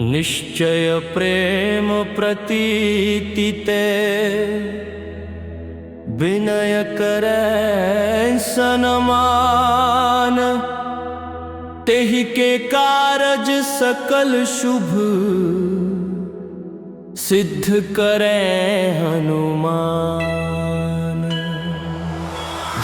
निश्चय प्रेम प्रतीति ते विनय करे सनमान। तेहि के कारज सकल शुभ सिद्ध करे हनुमान।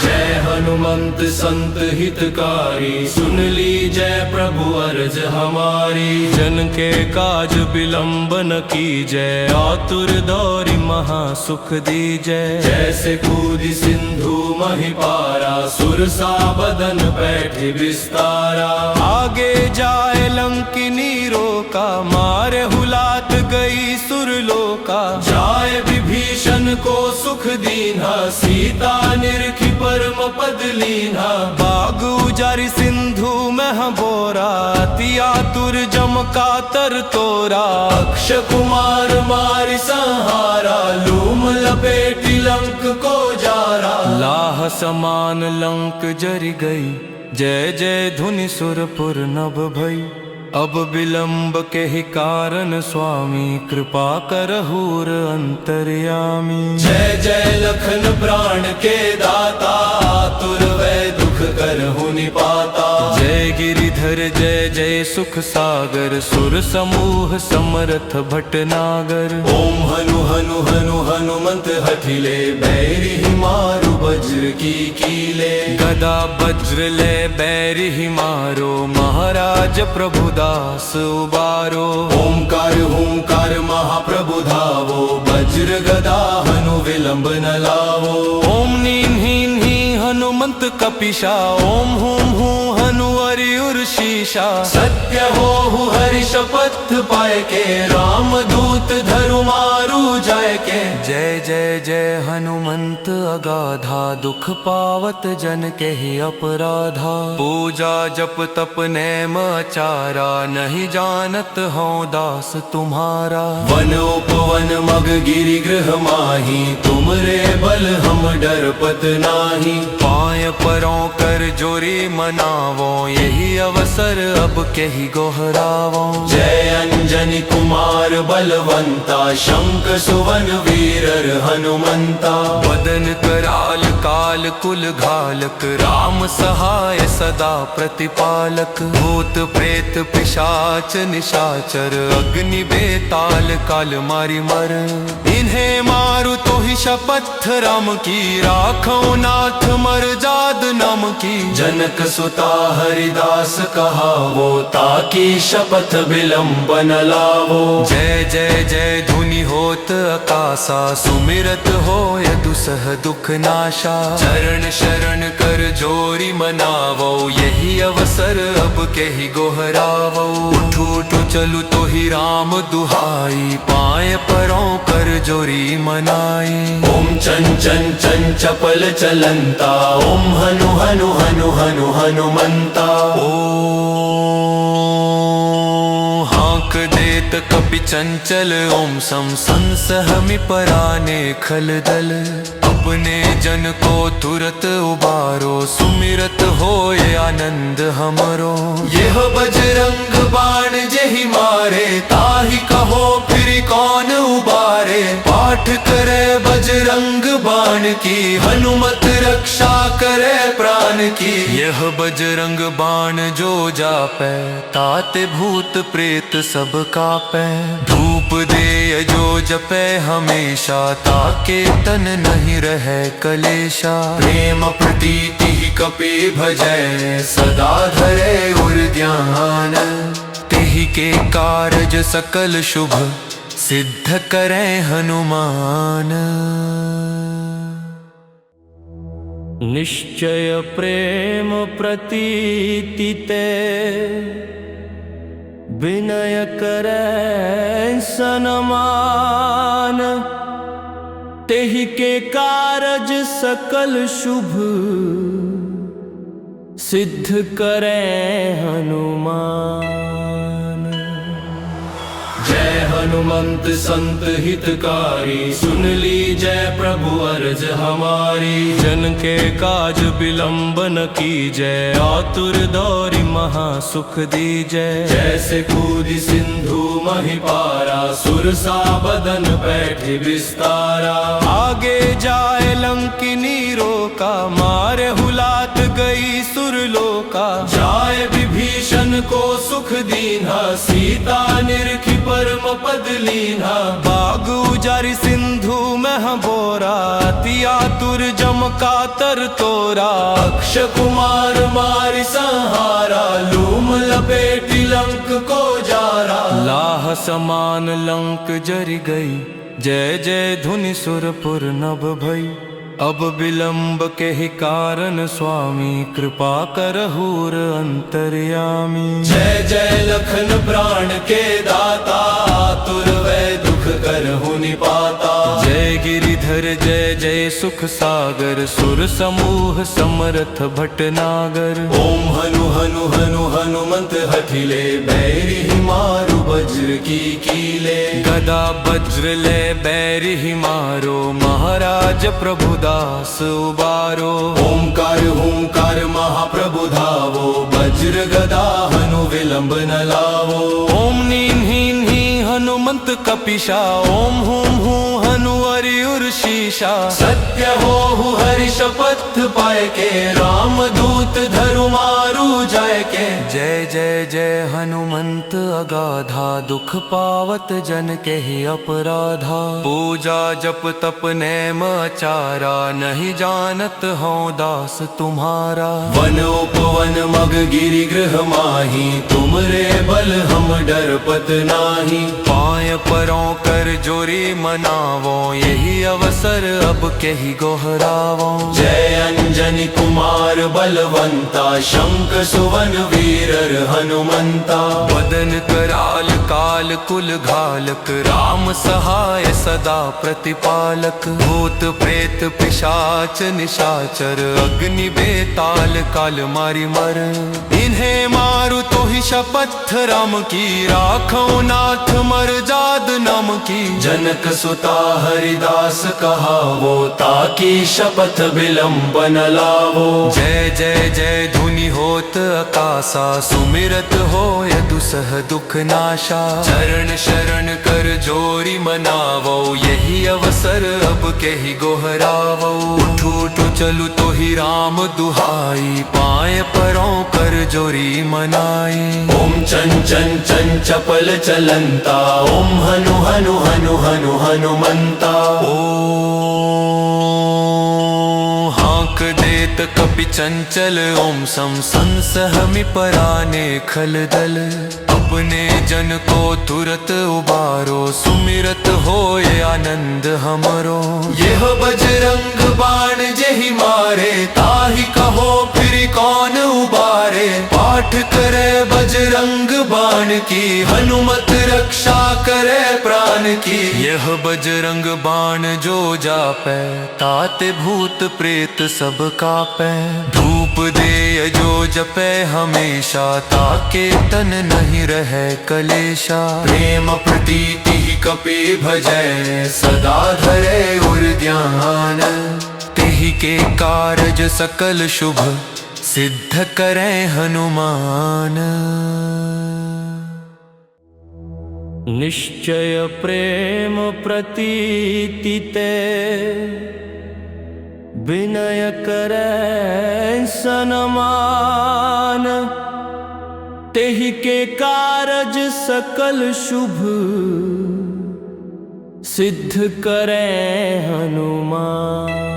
जय हनुमंत संत हितकारी, सुन ली जय प्रभु अर्ज हमारी। जन के काज विलंब न कीजय, आतुर दौरि महा सुख दीजय। जैसे कूदि सिंधु महि पारा, सुरसा बदन बैठे विस्तारा। आगे जाए लंकिनी रोका, मारे हुलात गई सुरलोका। जाए विभीषण को सुख दीन्हा, सीता निरखी परम पद लीन्हा। बाग उजारि सिंधु मह बोरा, अति आतुर जम का तर तोरा। अक्ष कुमार मारि संहारा, लूम लपेटी लंक को जारा। लाह समान लंक जरि गई, जय जय धुनि सुरपुर नभ भई। अब विलंब के ही कारण स्वामी, कृपा करहूर अंतर्यामी। जय जय लखन प्राण के दाता, आतुर वै दुख करहु निपाता। जय गिरिधर जय जय सुख सागर, सुर समूह समरथ भटनागर। ओम हनु हनु हनु हनुमंत हठिले, बैरि मारु वज्र की कीले। गदा वज्र ले बैरि मारो, महाराज प्रभु दास उबारो। ओंकार हुंकार महाप्रभु धावो, वज्र गदा हनु विलंब न लावो। ओम नीम हीन ही हनुमंत कपिशा, ओम हूम हूँ हनु अरियुर शीशा। सत्य हो हरि शपथ पाए के, राम दूत धरु मारु जाय के। जय जय जय हनुमंत अगाधा, दुख पावत जन के ही अपराधा। पूजा जप तप नेम आचारा, नहीं जानत हूँ दास तुम्हारा। वन उपवन मग गिरि गृह माही, तुमरे बल हम डरपत नाही। पाय परों कर जोरी मनावो, यही अवसर अब के ही गोहरावो। जय अंजनी कुमार बलवंता, शंख सुवन वीरर हनुमंता। वदन कराल काल कुल घालक, राम सहाय सदा प्रतिपालक। भूत प्रेत पिशाच निशाचर, अग्नि बेताल काल मारि मर। इन्हें मारु तो ही शपथ राम की, राखो नाथ मर जाद नाम की। जनक सुता हरिदास कहावो, ताकी शपथ विलंब न लावो। जय जय जय धुनि होत आकाशा, सुमिरत होय दुसह दुख नाशा। चरण शरण कर जोरी मनावो, यही अवसर अब के ही गोहरावो। उठू उठू चलू तो ही राम दुहाई, पाए परों कर जोरी मनाई। ओम चन चन चन चपल चलंता, ओम हनु हनु हनु हनु हनुमंता। हाक देत कपि चंचल, ओम सम संसहमि पराने खल दल। अपने जन को तुरत उबारो, सुमिरत होय आनंद हमरो। यह बजरंग बाण जेहि मारे, ताहि कहो फिर कौन उबारे। पाठ करे बजरंग बाण की, हनुमत रक्षा करे प्राण की। यह बजरंग बाण जो जापै, ताते भूत प्रेत सब कापै। धूप दे जो जपै हमेशा, ताके तन नहीं रहे कलेशा। प्रेम प्रतीति कपि भजै, सदा धरे उर ध्यान। तेहि के कारज सकल शुभ सिद्ध करे हनुमान। निश्चय प्रेम प्रतीति ते विनय करे सनमान। तेहि के कारज सकल शुभ सिद्ध करे हनुमान। जय हनुमंत संत हितकारी, सुन ली जय प्रभु अर्ज हमारी। जन के काज बिलंब न कीजय, आतुर दौरी महासुख दीजय। जैसे कूदी सिंधु मही पारा, सुरसा बदन बैठे विस्तारा। आगे जाए लंकिनी रोका, मारे हुलात गई सुरलोका। जाए विभीषण को सुख दीन्हा, सीता निरखी परम पद लीन्हा। बाग उजारि सिंधु मह बोरा, अति आतुर जम का तर तोरा। अक्ष कुमार मारि संहारा, लूम लपेटी लंक को जारा। लाह समान लंक जरि गई, जय जय धुनि सुरपुर नभ भई। अब विलंब के ही कारण स्वामी, कृपा करहूर अंतर्यामी। जय जय लखन प्राण के दाता, आतुर वै दुख करहु निपाता। जय गिरिधर जय जय सुख सागर, सुर समूह समरथ भटनागर। ओम हनु हनु हनु हनुमंत हठिले, बैरि ही मारु वज्र की कीले। गदा वज्र ले बैरि ही मारो, महाराज प्रभु दास उबारो। ओंकार हुंकार महाप्रभु धावो, वज्र गदा हनु विलंब न लावो। ओम नीम हीन ही हनुमंत कपिशा, ओम हुम हूँ हनु अरियुर शीशा। सत्य हो हरि शपथ पाए के, राम दूत धरु मारु जाय के। जय जय जय हनुमंत अगाधा, दुख पावत जन के ही अपराधा। पूजा जप तप नेम आचारा, नहीं जानत हूँ दास तुम्हारा। वन उपवन मग गिरि गृह माही, तुमरे बल हम डरपत नाही। पाय परों कर जोरी मनावो, यही अवसर अब के ही गोहरावो। जय अंजनी कुमार बलवंता, शंख सुवन वीरर हनुमंता। बदन कराल काल कुल घालक, राम सहाय सदा प्रतिपालक। भूत प्रेत पिशाच निशाचर, अग्नि बेताल काल मारी मर। इन्हें मारु तो ही शपथ राम की, राखो नाथ मर जाद नाम की। जनक सुता हरिदास कहावो, ताकि शपथ विलंब न लावो। जय जय जय धुनि होत आकाशा, सुमिरत होय दुसह दुख नाशा। चरण शरण कर जोरी मनावो, यही अवसर अब के ही गोहरावो। उठू उठू चलू तो ही राम दुहाई, पाए परों कर जोरी मनाई। ओम चन चन चन चपल चलंता, ओम हनु हनु हनु हनु हनुमंता। ओ हाँक देत कपि चंचल, ओम सम संसहमि पराने खल दल। अपने जन को तुरत उबारो, सुमिरत होए आनंद हमरो। यह बजरंग बाण जेहि मारे, ताहि कहो फिर कौन उबारे। पाठ करे बजरंग बाण की, हनुमत रक्षा करे प्राण की। यह बजरंग बाण जो जापै, ताते भूत प्रेत सब कापै। धूप दे जो जपै हमेशा, ताके तन नहीं रहे कलेशा। प्रेम प्रीति ही कपि भजै, सदा धरे उर ध्यान। तेहि के कारज सकल शुभ, सिद्ध करें हनुमान। निश्चय प्रेम प्रतीति ते, विनय करें सनमान। तेहि के कारज सकल शुभ, सिद्ध करें हनुमान।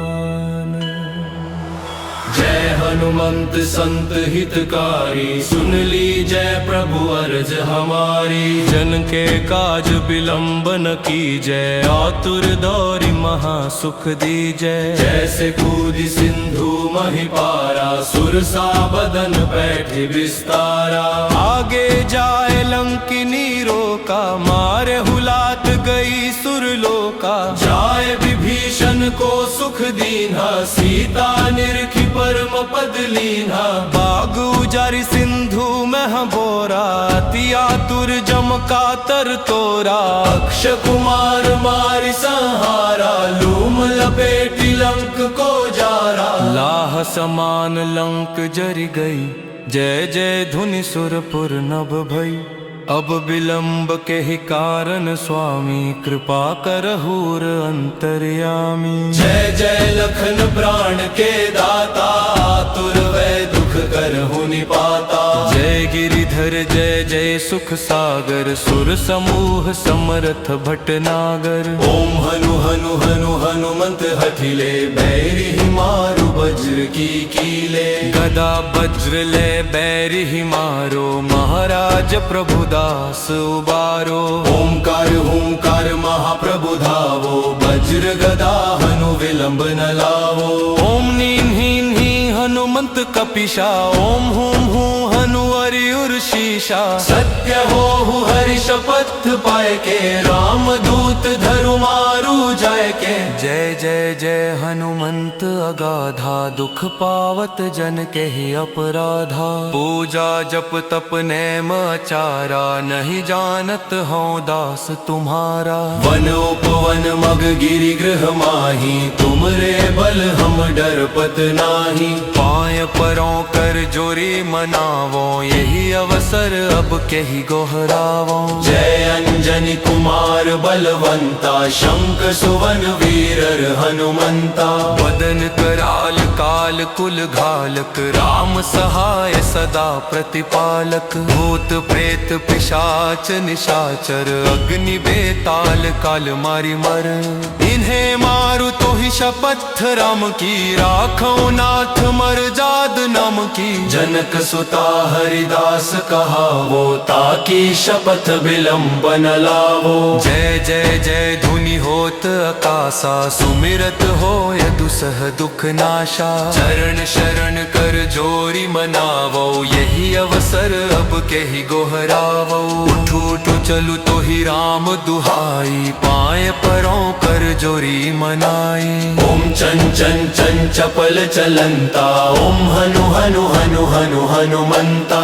जय हनुमंत संत हितकारी, सुन ली जय प्रभु अर्ज हमारी। जन के काज बिलंब न कीजय, आतुर दौरी महासुख दीजय। जैसे कूदी सिंधु मही पारा, सुरसा बदन बैठे विस्तारा। आगे जाए लंकिनी रोका, मारे हुलात गई सुरलोका। जाए विभीषण को सुख दीन्हा, सीता निरखी परम पद लीन्हा। बाग उजारी सिंधु मह बोरा, तिया तुर जम का तर तोरा। अक्ष कुमार मारि संहारा, लूम लपेटी लंक को जारा। लाह समान लंक जरि गई, जय जय धुनि सुरपुर नभ भई। अब विलंब के ही कारण स्वामी, कृपा करहूर अंतर्यामी। जय जय लखन प्राण के दाता, आतुर वै दुख करहु निपाता। जय गिरिधर जय जय सुख सागर, सुर समूह समरथ भटनागर। ओम हनु हनु हनु हनुमंत हठिले, बैरि मारु वज्र की कीले। गदा वज्र ले बैरि मारो, महाराज प्रभु दास उबारो। ओंकार हुंकार महाप्रभु धावो, वज्र गदा हनु विलंब न लावो। ओम नीन हीन ही हनुमंत कपिशा, ओम हूम हूँ हनु अरियुर शीशा। सत्य हो हरि शपथ पाए के, राम दूत धरु मारु जाय के। जय जय जय हनुमंत अगाधा, दुख पावत जन के ही अपराधा। पूजा जप तप नेम आचारा, नहीं जानत हूँ दास तुम्हारा। वन उपवन मग गिरि गृह माही, तुमरे बल हम डरपत नाही। पाय परों कर जोरी मनावो, यही अवसर अब के ही गोहरावो। जय अंजनी कुमार बलवंता, शंख सुवन वीरर हनुमंता। वदन कराल काल कुल घालक, राम सहाय सदा प्रतिपालक। भूत प्रेत पिशाच निशाचर, अग्नि बेताल काल मारी मर। इन्हें मारु तो ही शपथ राम की, राखो नाथ मर जाद नाम की। जनक सुता हरिदास कहावो, ताकि शपथ विलंब न लावो। जय जय जय धुनि होत आकाशा, सुमिरत होय दुसह दुख नाशा। चरण शरण कर जोरी मनावो, यही अवसर अब के ही गोहरावो। उठू उठू चलू तो ही राम दुहाई, पाए परों कर जोरी मनाई। ओम चन चन चन चपल चलंता, ओम हनु हनु हनु हनु हनुमंता।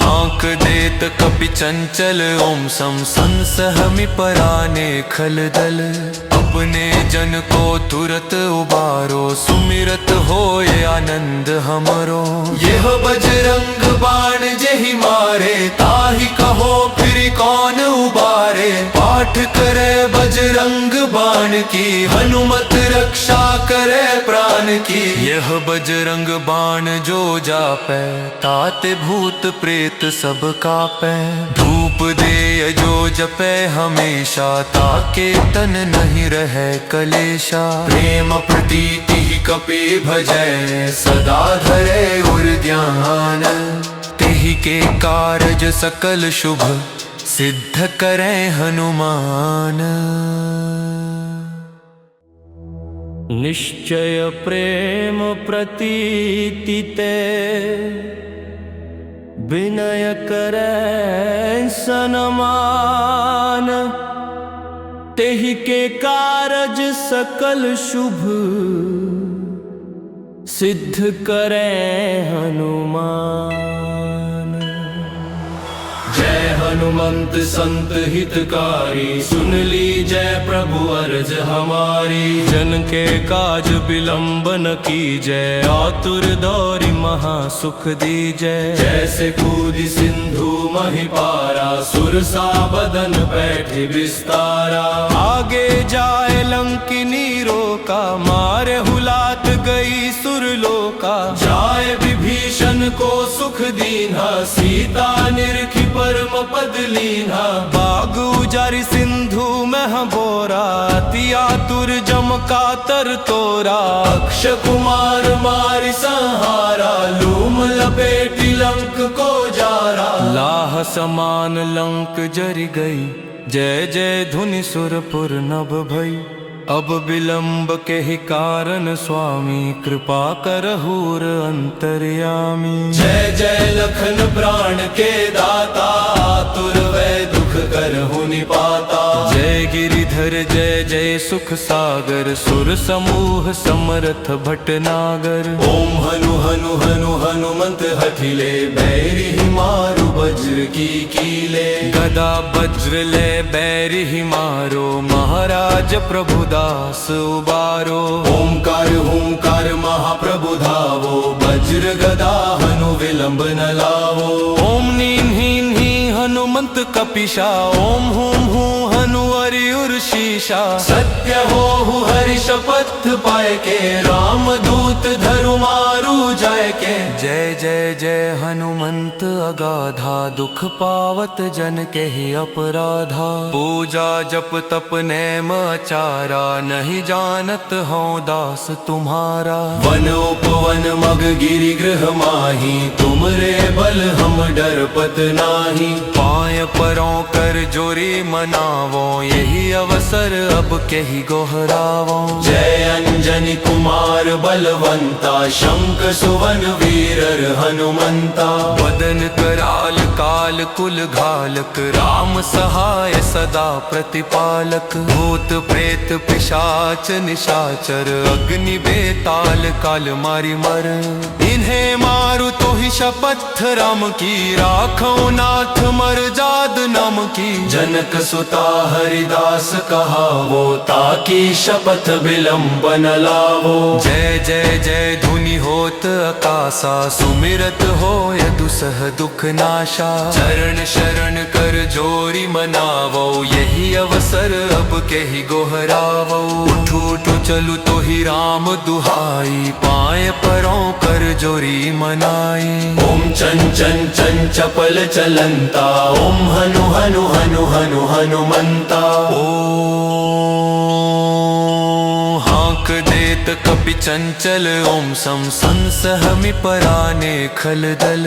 हाक देत कपि चंचल, ओम सम संसहमि पराने खल दल। अपने जन को तुरत उबारो, सुमिरत होय आनंद हमरो। यह बजरंग बाण जेहि मारे, ताहि कहो फिर कौन उबारे। पाठ करे बजरंग बाण की, हनुमत रक्षा करे प्राण की। यह बजरंग बाण जो जापै, ताते भूत प्रेत सब कापै। धूप दे जो जपै हमेशा, ताके तन नहीं रहे कलेशा। प्रेम प्रतीति कपि भजै, सदा धरे उर ध्यान। तेहि के कारज सकल शुभ, सिद्ध करे हनुमान। निश्चय प्रेम प्रतीति ते, विनय करे सनमान। तेहि के कारज सकल शुभ, सिद्ध करे हनुमान। जय हनुमंत संत हितकारी, सुन ली जय प्रभु अर्ज हमारी। जन के काज विलंब न कीजय, आतुर दौरी महा सुख दीजय। जैसे कूदि सिंधु महि पारा, सुरसा बदन बैठे विस्तारा। आगे जाए लंकिनी रोका, मारे हुलात गई सुरलोका। जाए विभीषण को सुख दीन्हा, सीता निरखी परम पद लीन्हा। बाग उजारी सिंधु मह बोरा, तिया तुर जम का तर तोरा। अक्ष कुमार मारि संहारा, लूम लपेटी लंक को जारा। लाह समान लंक जरि गई, जय जय धुनि सुरपुर नभ भई। अब विलंब के ही कारण स्वामी, कृपा करहूर अंतर्यामी। जय जय लखन प्राण के दाता, आतुर वै दुख करहु निपाता। जय गिरिधर जय जय सुख सागर सुर समूह समरथ भटनागर। ओम हनु हनु हनु हनुमंत हठिले बैरि ही मारु वज्र की कीले। गदा वज्र ले बैरि ही मारो महाराज प्रभुदास उबारो। ओमकार हुंकार महाप्रभु धावो वज्र गदा हनु विलंब न लावो। ओम नीम हीन ही हनुमंत कपिशा। ओम हुम हूँ हनु अरियुर शीशा। सत्य हो हरि शपथ पाए के राम दूत धरु मारु जाय के। जय जय जय हनुमंत अगाधा दुख पावत जन के ही अपराधा। पूजा जप तप नेम आचारा नहीं जानत हूँ दास तुम्हारा। वन उपवन मग गिरि गृह माही तुम रे बल हम डरपत नाही। पाय परों कर जोरी मनावो यही अवसर अब के ही गोहरावो। जय अंजनी कुमार बलवंता शंख सुवन वीरर हनुमंता। वदन कराल काल कुल घालक राम सहाय सदा प्रतिपालक। भूत प्रेत पिशाच निशाचर अग्नि बेताल काल मारी मर। इन्हें मारू तो ही शपथ राम की राखो नाथ मर जाद नाम की। जनक सुता हरिदास कहावो ताकि शपथ विलंब न लावो। जय जय जय धुनि होत आकाशा सुमिरत हो दुसह दुख नाशा। चरण शरण कर जोरी मनावो यही अवसर अब के ही गोहरावो। उठू उठू चलू तो ही राम दुहाई पाए परों कर जोरी मनाई। ओम चन चन चन चपल चलंता। ओम हनु हनु हनु हनु हनुमंता। हाँक देत कपि चंचल ओम सम संसहमि पराने खल दल।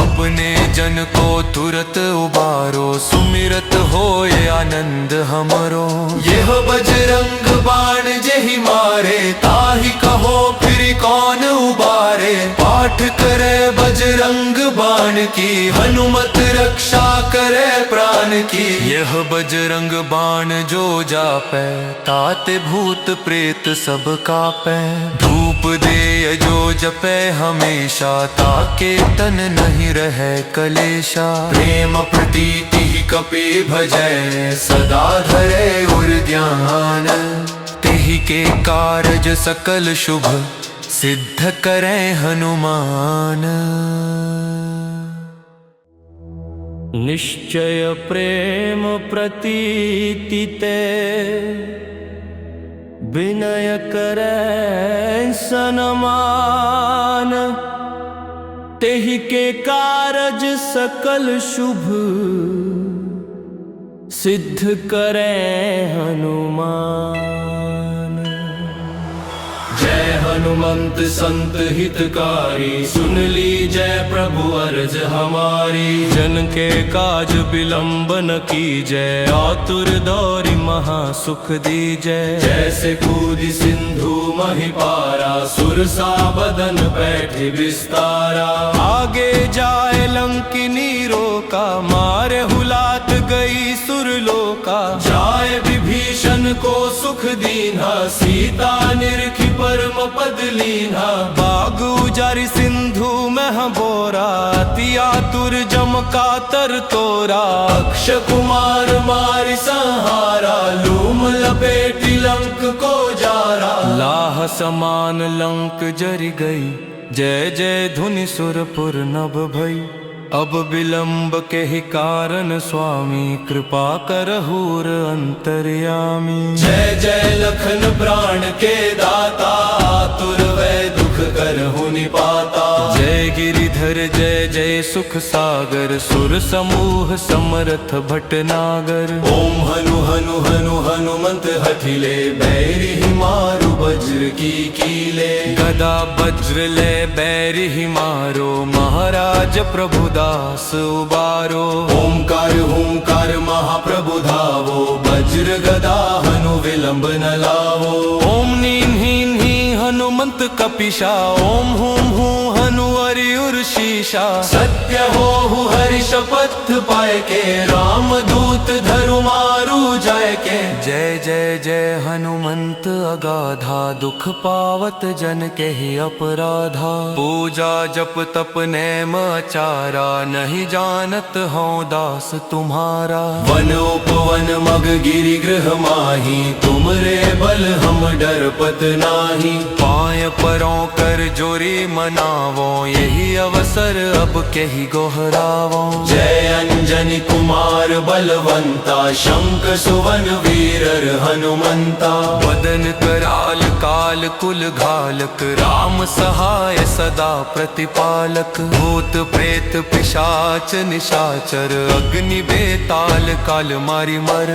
अपने जन को तुरत उबारो सुमिरत होए आनंद हमरो। यह बजरंग बाण जेहि मारे ताहि कहो फिर कौन उबारे। पाठ करे बजरंग बाण की हनुमत रक्षा करे प्राण की। यह बजरंग बाण जो जापै ताते भूत प्रेत सब कापै। धूप दे जो जपै हमेशा ताके तन नहीं रहे कलेशा। प्रेम प्रतीति ही कपि भजै सदा धरे उर ध्यान। तेहि के कारज सकल शुभ सिद्ध करें हनुमान। निश्चय प्रेम प्रतीति ते विनय करें सनमान। तेहि के कारज सकल शुभ सिद्ध करें हनुमान। जय हनुमंत संत हितकारी सुन ली जय प्रभु अर्ज हमारी। जन के काज विलंब न कीजय आतुर दौरी महा सुख दीजय। जैसे कूदि सिंधु महिपारा सुरसा बदन बैठे विस्तारा। आगे जाए लंकिनी रोका मारे हुलात गई सुरलोका। जाए विभीषण को सुख दीन्हा सीता निरखी परम पद लीन्हा। बाग उजारी सिंधु मह बोरा अति आतुर जम कातर तोरा। अक्ष कुमार मारि संहारा लूम लपेटी लंक को जारा। लाह समान लंक जरि गई जय जय धुनि सुरपुर नभ भई। अब विलंब के ही कारण स्वामी कृपा करहूर अंतर्यामी। जय जय लखन प्राण के दाता आतुर वै दुख करहु निपाता। जय गिरिधर जय जय सुख सागर सुर समूह समरथ भटनागर। ओम हनु हनु हनु हनुमंत हठिले बैरि ही मारु वज्र की कीले। गदा वज्र ले बैरि ही मारो महाराज प्रभुदास उबारो। ओमकार हुंकार महाप्रभु धावो वज्र गदा हनु विलंब न लावो। ओम नीम हीन ही हनुमंत कपिशा। ओम हुम हूँ हनु अरियुर शीशा। सत्य हो हरि शपथ पाए के राम दूत धरु मारु जाय के। जय जय जय हनुमंत अगाधा, दुख पावत जन के ही अपराधा। पूजा जप तप नेम आचारा, नहीं जानत हो दास तुम्हारा। वन उपवन मग गिरि गृह माही, तुमरे बल हम डरपत नाही। पाय परों कर जोरी मनावो, यही अवसर अब के ही गोहरावो। जय अंजनी कुमार बलवंता, शंख सुवन वीरर हनुमंता। वदन कराल काल कुल घालक, राम सहाय सदा प्रतिपालक। भूत प्रेत पिशाच निशाचर, अग्नि बेताल काल मारी मर।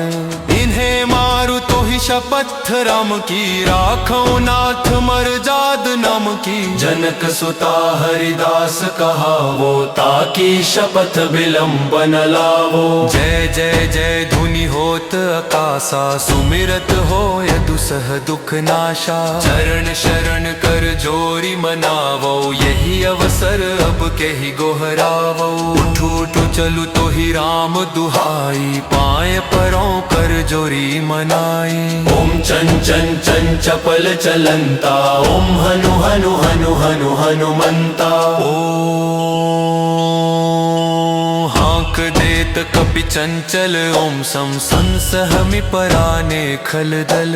इन्हें मारू तो ही शपथ राम की, राखो नाथ मर जाद नाम की। जनक सुता हरिदास कहावो, ताकि शपथ विलंब न लावो। जय जय जय धुनि होत आकाशा, सुमिरत होय दुसह दुख नाशा। चरण शरण कर जोरी मनावो, यही अवसर अब के ही गोहरावो। उठू उठू चलू तो ही राम दुहाई, पाए परों कर जोरी मनाई। ओम चन चन चन चपल चलंता, ओम हनु हनु हनु हनु हनुमंता। हाँक देत कपि चंचल, ओम सम संसहमि पराने खल दल।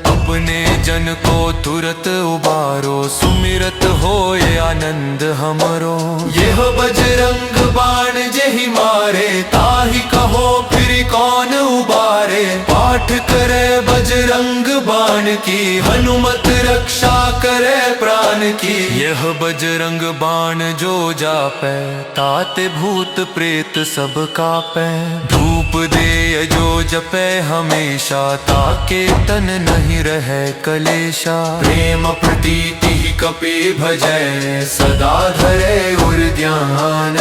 अपने जन को तुरत उबारो, सुमिरत होए आनंद हमरो। यह बजरंग बाण जेहि मारे, ताहि कहो फिर कौन उबारे। पाठ करे बजरंग बाण की, हनुमत रक्षा करे प्राण की। यह बजरंग बाण जो जापै, ताते भूत प्रेत सब कापै। धूप दे जो जपै हमेशा, ताके तन नहीं रहे कलेशा। प्रेम प्रतीति ही कपि भजै, सदा धरे उर ध्यान।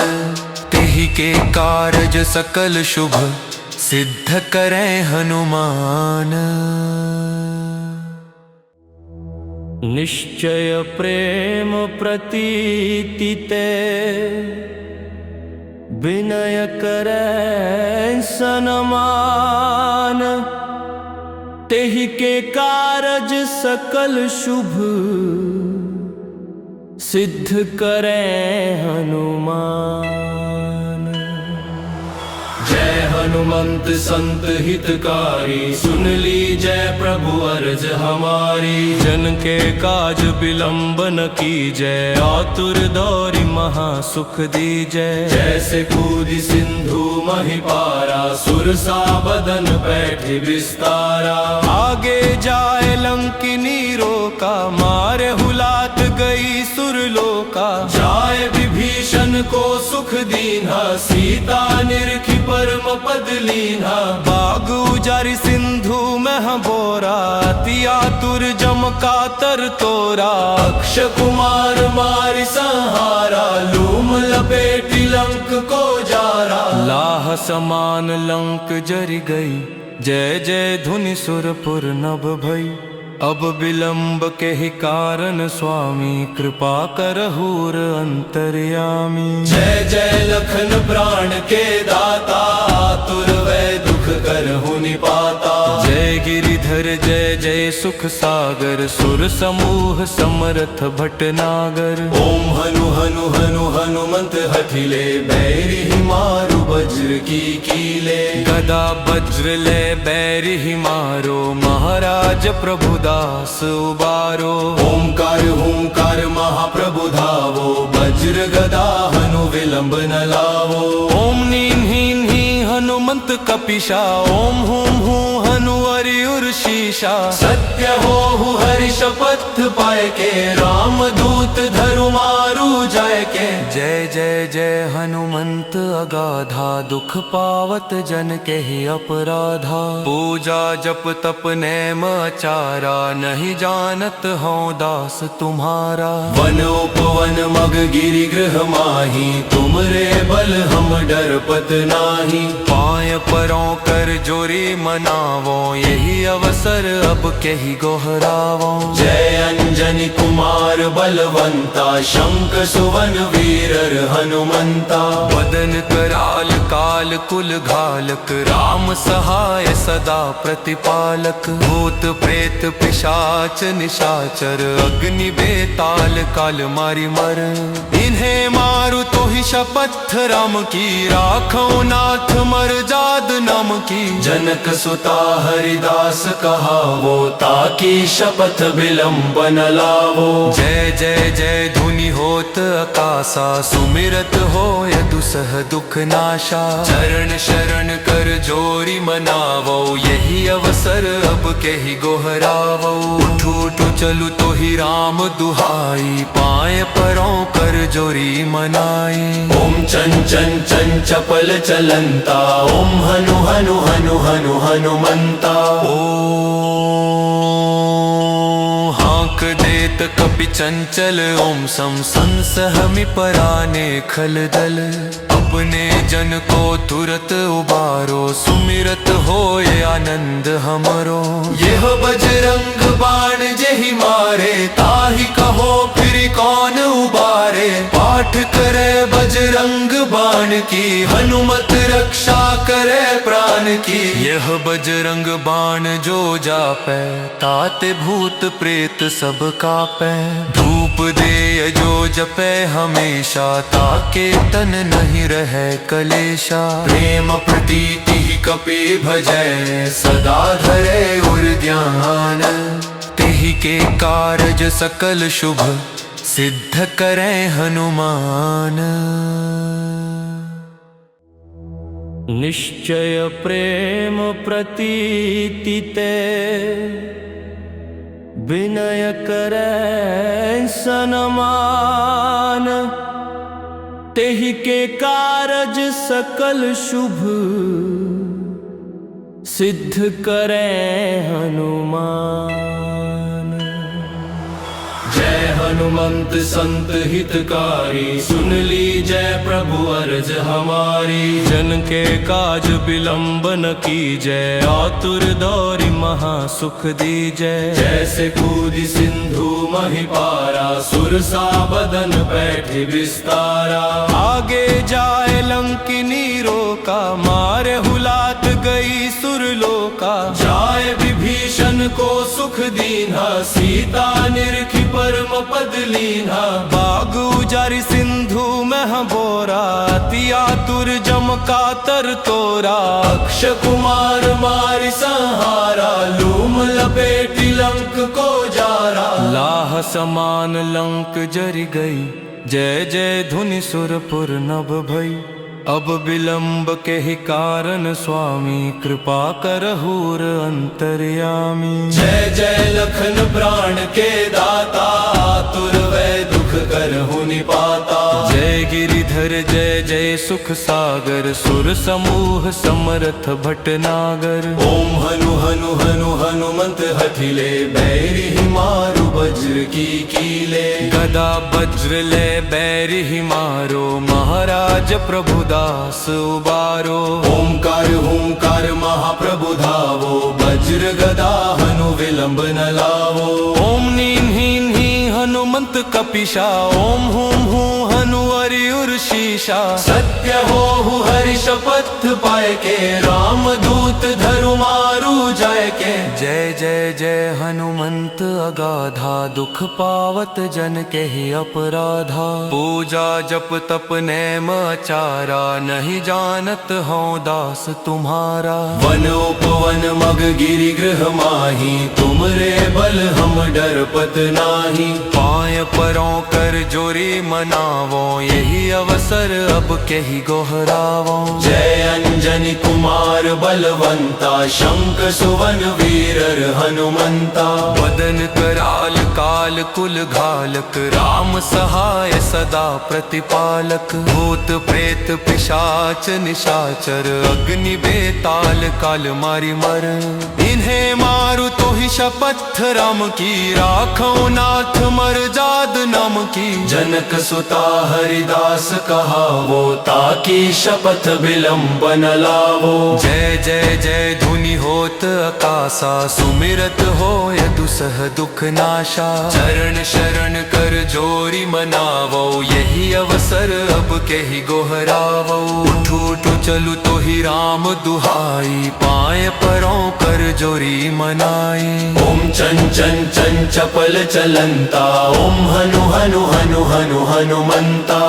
तेहि के कारज सकल शुभ, सिद्ध करे हनुमान। निश्चय प्रेम प्रतीति ते, विनय करे सनमान। तेहि के कारज सकल शुभ, सिद्ध करे हनुमान। जय हनुमंत संत हितकारी, सुन ली जय प्रभु अर्ज हमारी। जन के काज विलंब न कीजय, आतुर दौरी महा सुख दीजय। जैसे कूदी सिंधु महि पारा, सुरसा बदन बैठे विस्तारा। आगे जाए लंकिनी रोका, मारे हुलात गई सुरलोका। जाए विभीषण को सुख दीन्हा, सीता निरखी परम पद लीन्हा। बाग उजारि सिंधु मह बोरा, अति आतुर जम का तर तोरा। अक्ष कुमार मारि संहारा, लूम लपेटी लंक को जारा। लाह समान लंक जरि गई, जय जय धुनि सुरपुर नभ भई। अब विलंब के ही कारण स्वामी, कृपा करहूर अंतर्यामी। जय जय लखन प्राण के दाता, आतुर वै दुख करहु निपाता। जय गिरिधर जय जय सुख सागर, सुर समूह समरथ भटनागर। ओम हनु हनु हनु हनुमंत हठिले, बैरि ही मारु वज्र की कीले। गदा वज्र ले बैरि ही मारो, महाराज प्रभु दास उबारो। ओंकार हुंकार महाप्रभु धावो, वज्र गदा हनु विलंब न लावो। ओम नीम हीन ही हनुमंत कपिशा, ओम हुम हूँ हनु अरियुर शीशा। सत्य हो हरि शपथ पाए के, राम दूत धरु मारु जाय के। जय जय जय हनुमंत अगाधा, दुख पावत जन के ही अपराधा। पूजा जप तप नेम आचारा, नहीं जानत हो दास तुम्हारा। वन उपवन मग गिरि गृह माही, तुमरे बल हम डरपत नाही। पाय परों कर जोरी मनावो, यही अवसर अवसर अब केहि गोहरावो। जय अंजनी कुमार बलवंता, शंख सुवन वीरर हनुमंता। वदन कराल काल कुल घालक, राम सहाय सदा प्रतिपालक। भूत प्रेत पिशाच निशाचर, अग्नि बेताल काल मारी मर। इन्हें मारु तो ही शपथ राम की, राखो नाथ मर जाद नाम की। जनक सुता हरिदास कहावो, ताकी शपथ विलंब न लावो। जय जय जय धुनि होत आकाशा, सुमिरत होय दुसह दुख नाशा। चरण शरण कर जोरी मनावो, यही अवसर अब केहि गोहरावो। उठू उठू चलू तो ही राम दुहाई, पाए परों कर जोरी मनाई। ओम चंचन चंचपल चलंता, ओम हनु हनु हनु हनु हनुमंता। हाँक देत कपि चंचल, ओम सम संसहमि पराने खलदल। अपने जन को तुरत उबारो, सुमिरत होय आनंद हमरो। यह बजरंग बाण जेहि मारे, ताहि कहो फिर कौन उबारे। पाठ करे बजरंग बाण की, हनुमत रक्षा करे प्राण की। यह बजरंग बाण जो जापै, ताते भूत प्रेत सब कापै। धूप दे जो जपै हमेशा, ताके तन नहीं रहे कलेशा। प्रेम प्रतीति कपि भजै, सदा धरे उर ध्यान। तेहि के कारज सकल शुभ, सिद्ध करें हनुमान। निश्चय प्रेम प्रतीति ते, विनय करे सनमान। तेहि के कारज सकल शुभ, सिद्ध करे हनुमान। जय हनुमंत संत हितकारी, सुन ली जय प्रभु अर्ज हमारी। जन के काज विलंब न कीजय, आतुर दौरी महा सुख दीजय। जैसे कूदी सिंधु महिपारा, सुरसा बदन बैठे विस्तारा। आगे जाए लंकिनी रोका, मारे हुलात गई सुरलोका। जाए विभीषण को सुख दीन्हा, सीता निरखी परम पद लीन्हा। बाग उजारी सिंधु मह बोरा, अति आतुर जम कातर तोरा। अक्ष कुमार मारि संहारा, लूम लपेटी लंक को जारा। लाह समान लंक जरि गई, जय जय धुनि सुरपुर नभ भई। अब विलंब के ही कारण स्वामी, कृपा करहूर अंतर्यामी। जय जय लखन प्राण के दाता, आतुर वै दुख करहु निपाता। जय गिरिधर जय जय सुख सागर, सुर समूह समरथ भटनागर। ओम हनु हनु हनु हनुमंत हठिले, बैरि मारु वज्र की कीले। गदा वज्र ले बैरि मारो, महाराज प्रभु दास उबारो। ओंकार हुंकार महाप्रभु धावो, वज्र गदा हनु विलंब न लावो। ओम नीम हीन ही हनुमंत कपिशा, ओम हुम हूँ हनु अरियुर शीशा। सत्य हो हरि शपथ पाए के, राम दूत धरु मारु जाय के। जय जय जय हनुमंत अगाधा, दुख पावत जन के ही अपराधा। पूजा जप तप नेम आचारा, नहीं जानत हूँ दास तुम्हारा। वन उपवन मग गिरि गृह माही, तुमरे बल हम डरपत नाही। पाय परों कर जोरी मनावो, यही अवसर अब केहि गोहरावो। जय अंजनी कुमार बलवंता, शंख सुवन वीरर हनुमंता। वदन कराल काल कुल घालक, राम सहाय सदा प्रतिपालक। भूत प्रेत पिशाच निशाचर, अग्नि बेताल काल मारी मर। इन्हें मारु तो ही शपथ राम की, राखो नाथ मर जाद नाम की। जनक सुता हरिदास कहावो, ताकी शपथ विलंब न लावो। जय जय जय धुनि होत आकासा सुमिरत होय दुसह दुख नाशा। चरण शरण कर जोरी मनावो यही अवसर अब केहि गोहरावो। उठू उठू चलू तो ही राम दुहाई पाए परों कर जोरी मनाई। ओम चं चं चं चपल चलंता ओम हनु हनु हनु हनु हनुमंता।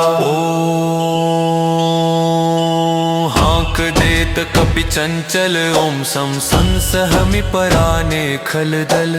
हाक देत कपि चंचल ओम सम संसहमि पराने खलदल।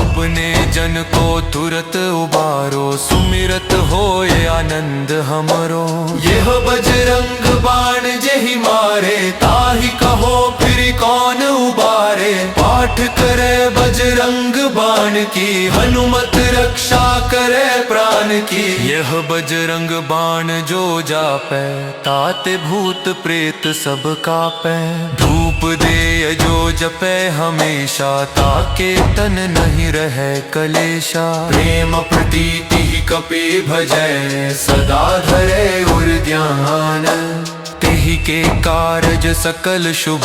अपने जन को तुरत उबारो सुमिरत होय आनंद हमरो। यह बजरंग बाण जेहि मारे ताहि कहो फिर कौन उबारे। पाठ करे बजरंग बाण की हनुमत रक्षा करे प्राण की। यह बजरंग बाण जो जापै ताते भूत प्रेत सब कापै। धूप दे जो जपै हमेशा ताके तन नहीं रहे कलेशा। प्रेम प्रतीति कपि भजै सदा धरे उर ध्यान। तेहि के कारज सकल शुभ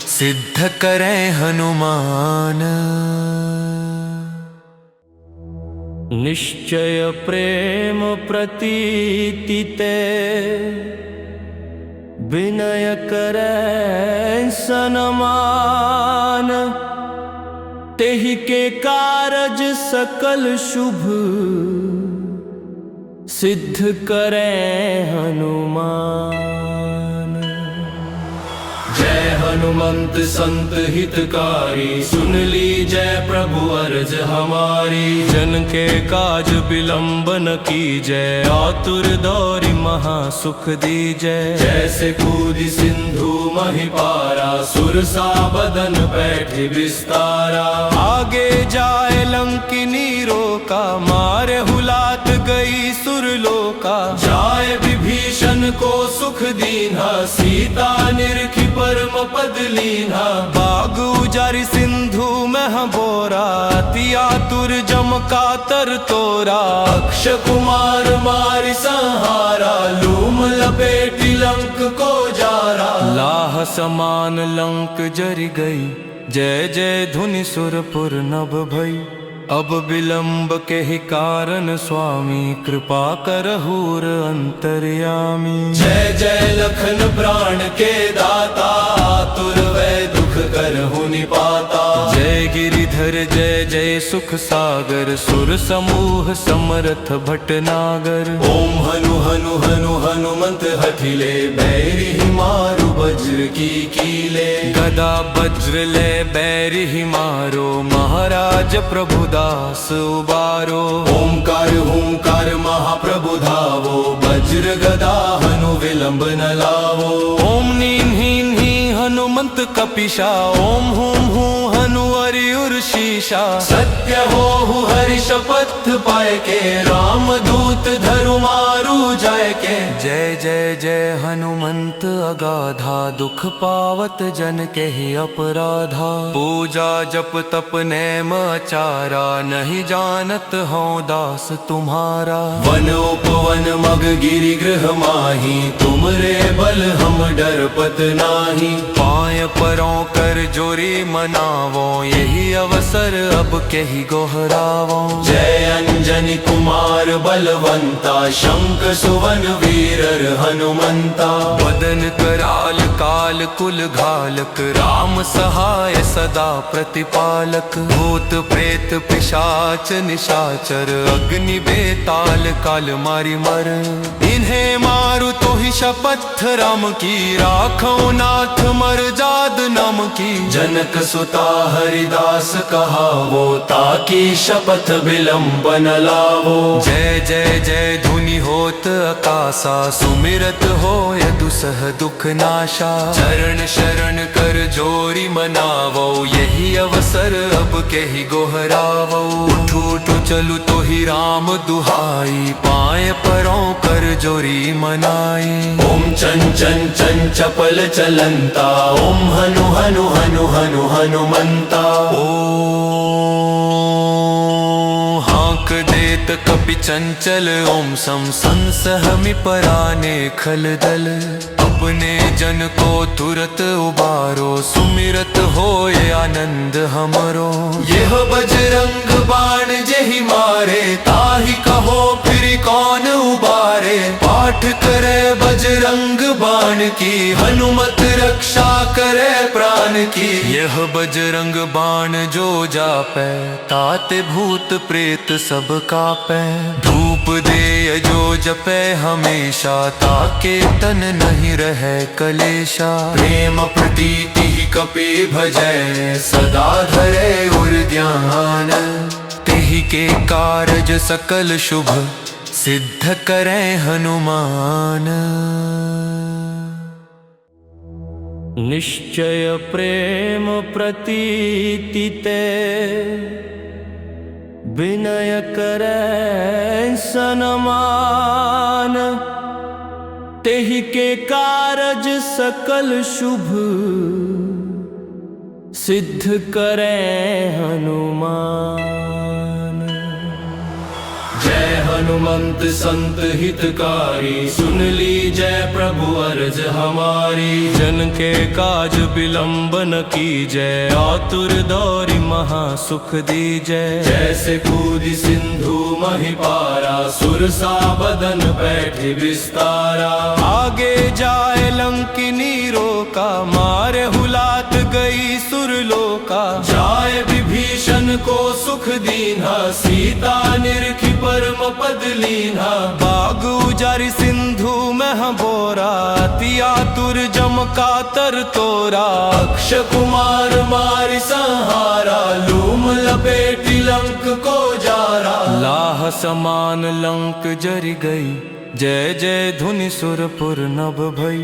सिद्ध करे हनुमान। निश्चय प्रेम प्रतीति ते विनय करे सनमान। तेहि के कारज सकल शुभ सिद्ध करे हनुमान। जय हनुमंत संत हितकारी सुन ली जय प्रभु अर्ज हमारी। जन के काज विलंब न कीजय आतुर दौरि महा सुख दीजय। जैसे कूदि सिंधु महि पारा सुरसा बदन बैठे विस्तारा। आगे जाए लंकिनी रोका मारे हुलात गई सुरलोका। जाए विभीषण को सुख दीन्हा सीता निरखी परम पद लीन्हा। बाग उजारि सिंधु मह बोरा अति आतुर जम कातर तोरा। अक्ष कुमार मारि संहारा लूम लपेटी लंक को जारा। लाह समान लंक जरि गई जय जय धुनि सुरपुर नभ भई। अब विलंब के ही कारण स्वामी कृपा करहूर अंतर्यामी। जय जय लखन प्राण के दाता आतुर वै दुख करहु निपाता। जय गिरिधर जय जय सुख सागर सुर समूह समरथ भटनागर। ओम हनु हनु हनु हनुमंत हठिले बैरि मारु वज्र की कीले। गदा वज्र ले बैरि मारो महाराज प्रभु दास उबारो। ओंकार हुंकार महाप्रभु धावो वज्र गदा हनु विलंब न लावो। ओम नीम हीन ही हनुमंत कपिशा ओम हुम हूँ हनु अरियुर शीशा। सत्य हो हरि शपथ पाए के राम दूत धरु मारु जाय के। जय जय जय हनुमंत अगाधा दुख पावत जन के ही अपराधा। पूजा जप तप नेम आचारा नहीं जानत हूँ दास तुम्हारा। वन उपवन मग गिरि गृह माही तुमरे बल हम डरपत नाही। पाय परों कर जोरी मनावो यही अवसर अब केहि गोहरावो। जय अंजनी कुमार बलवंता शंख सुवन वीरर हनुमंता। वदन कराल काल कुल घालक राम सहाय सदा प्रतिपालक। भूत प्रेत पिशाच निशाचर अग्नि बेताल काल मारी मर। इन्हें मारु तो ही शपथ राम की राखो नाथ मर जाद नाम की। जनक सुता हरिदास कहावो ताकि शपथ विलंब न लावो। जय जय जय धुनि होत आकासा सुमिरत होय दुसह दुख नाशा। चरण शरण कर जोरी मनावो यही अवसर अब केहि गोहरावो। उठू उठू चलू तो ही राम दुहाई पाए परों कर जोरी मनाई। ओम चं चं चं चपल चलंता ओम हनु हनु हनु हनु हनुमंता। हाक देत कपि चंचल ओम सम संसहमि पराने खलदल। अपने जन को तुरत उबारो, सुमिरत होए आनंद हमरो। यह बजरंग बाण जेहि मारे, ताहि कहो फिर कौन उबारे। पाठ करे बजरंग बाण की, हनुमत रक्षा करे प्राण की। यह बजरंग बाण जो जापै, ताते भूत प्रेत सब कापै। धूप दे जो जपै हमेशा, ताके तन नहीं रहे कलेशा। प्रेम प्रतीति कपि भजै, सदा धरे उर ध्यान। तेहि के कारज सकल शुभ, सिद्ध करे हनुमान। निश्चय प्रेम प्रतीति ते, विनय करे सनमान। तेहि के कारज सकल शुभ, सिद्ध करे हनुमान। जय हनुमंत संत हितकारी, सुन ली जय प्रभु अर्ज हमारी। जन के काज बिलंब न कीजय, आतुर दौरि महा सुख दीजय। जैसे कूदि सिंधु महिपारा, सुरसा बदन बैठे विस्तारा। आगे जाए लंकिनी रोका, मारे हुलात गई सुरलोका। जाए विभीषण को सुख दीन्हा, सीता निरखी परम पद लीन्हा। बाग उजारि सिंधु मह बोरा, अति आतुर जम कातर तोरा। अक्ष कुमार मारि संहारा, लूम लपेटी लंक को जारा। लाह समान लंक जरि गई, जय जय धुनि सुरपुर नभ भई।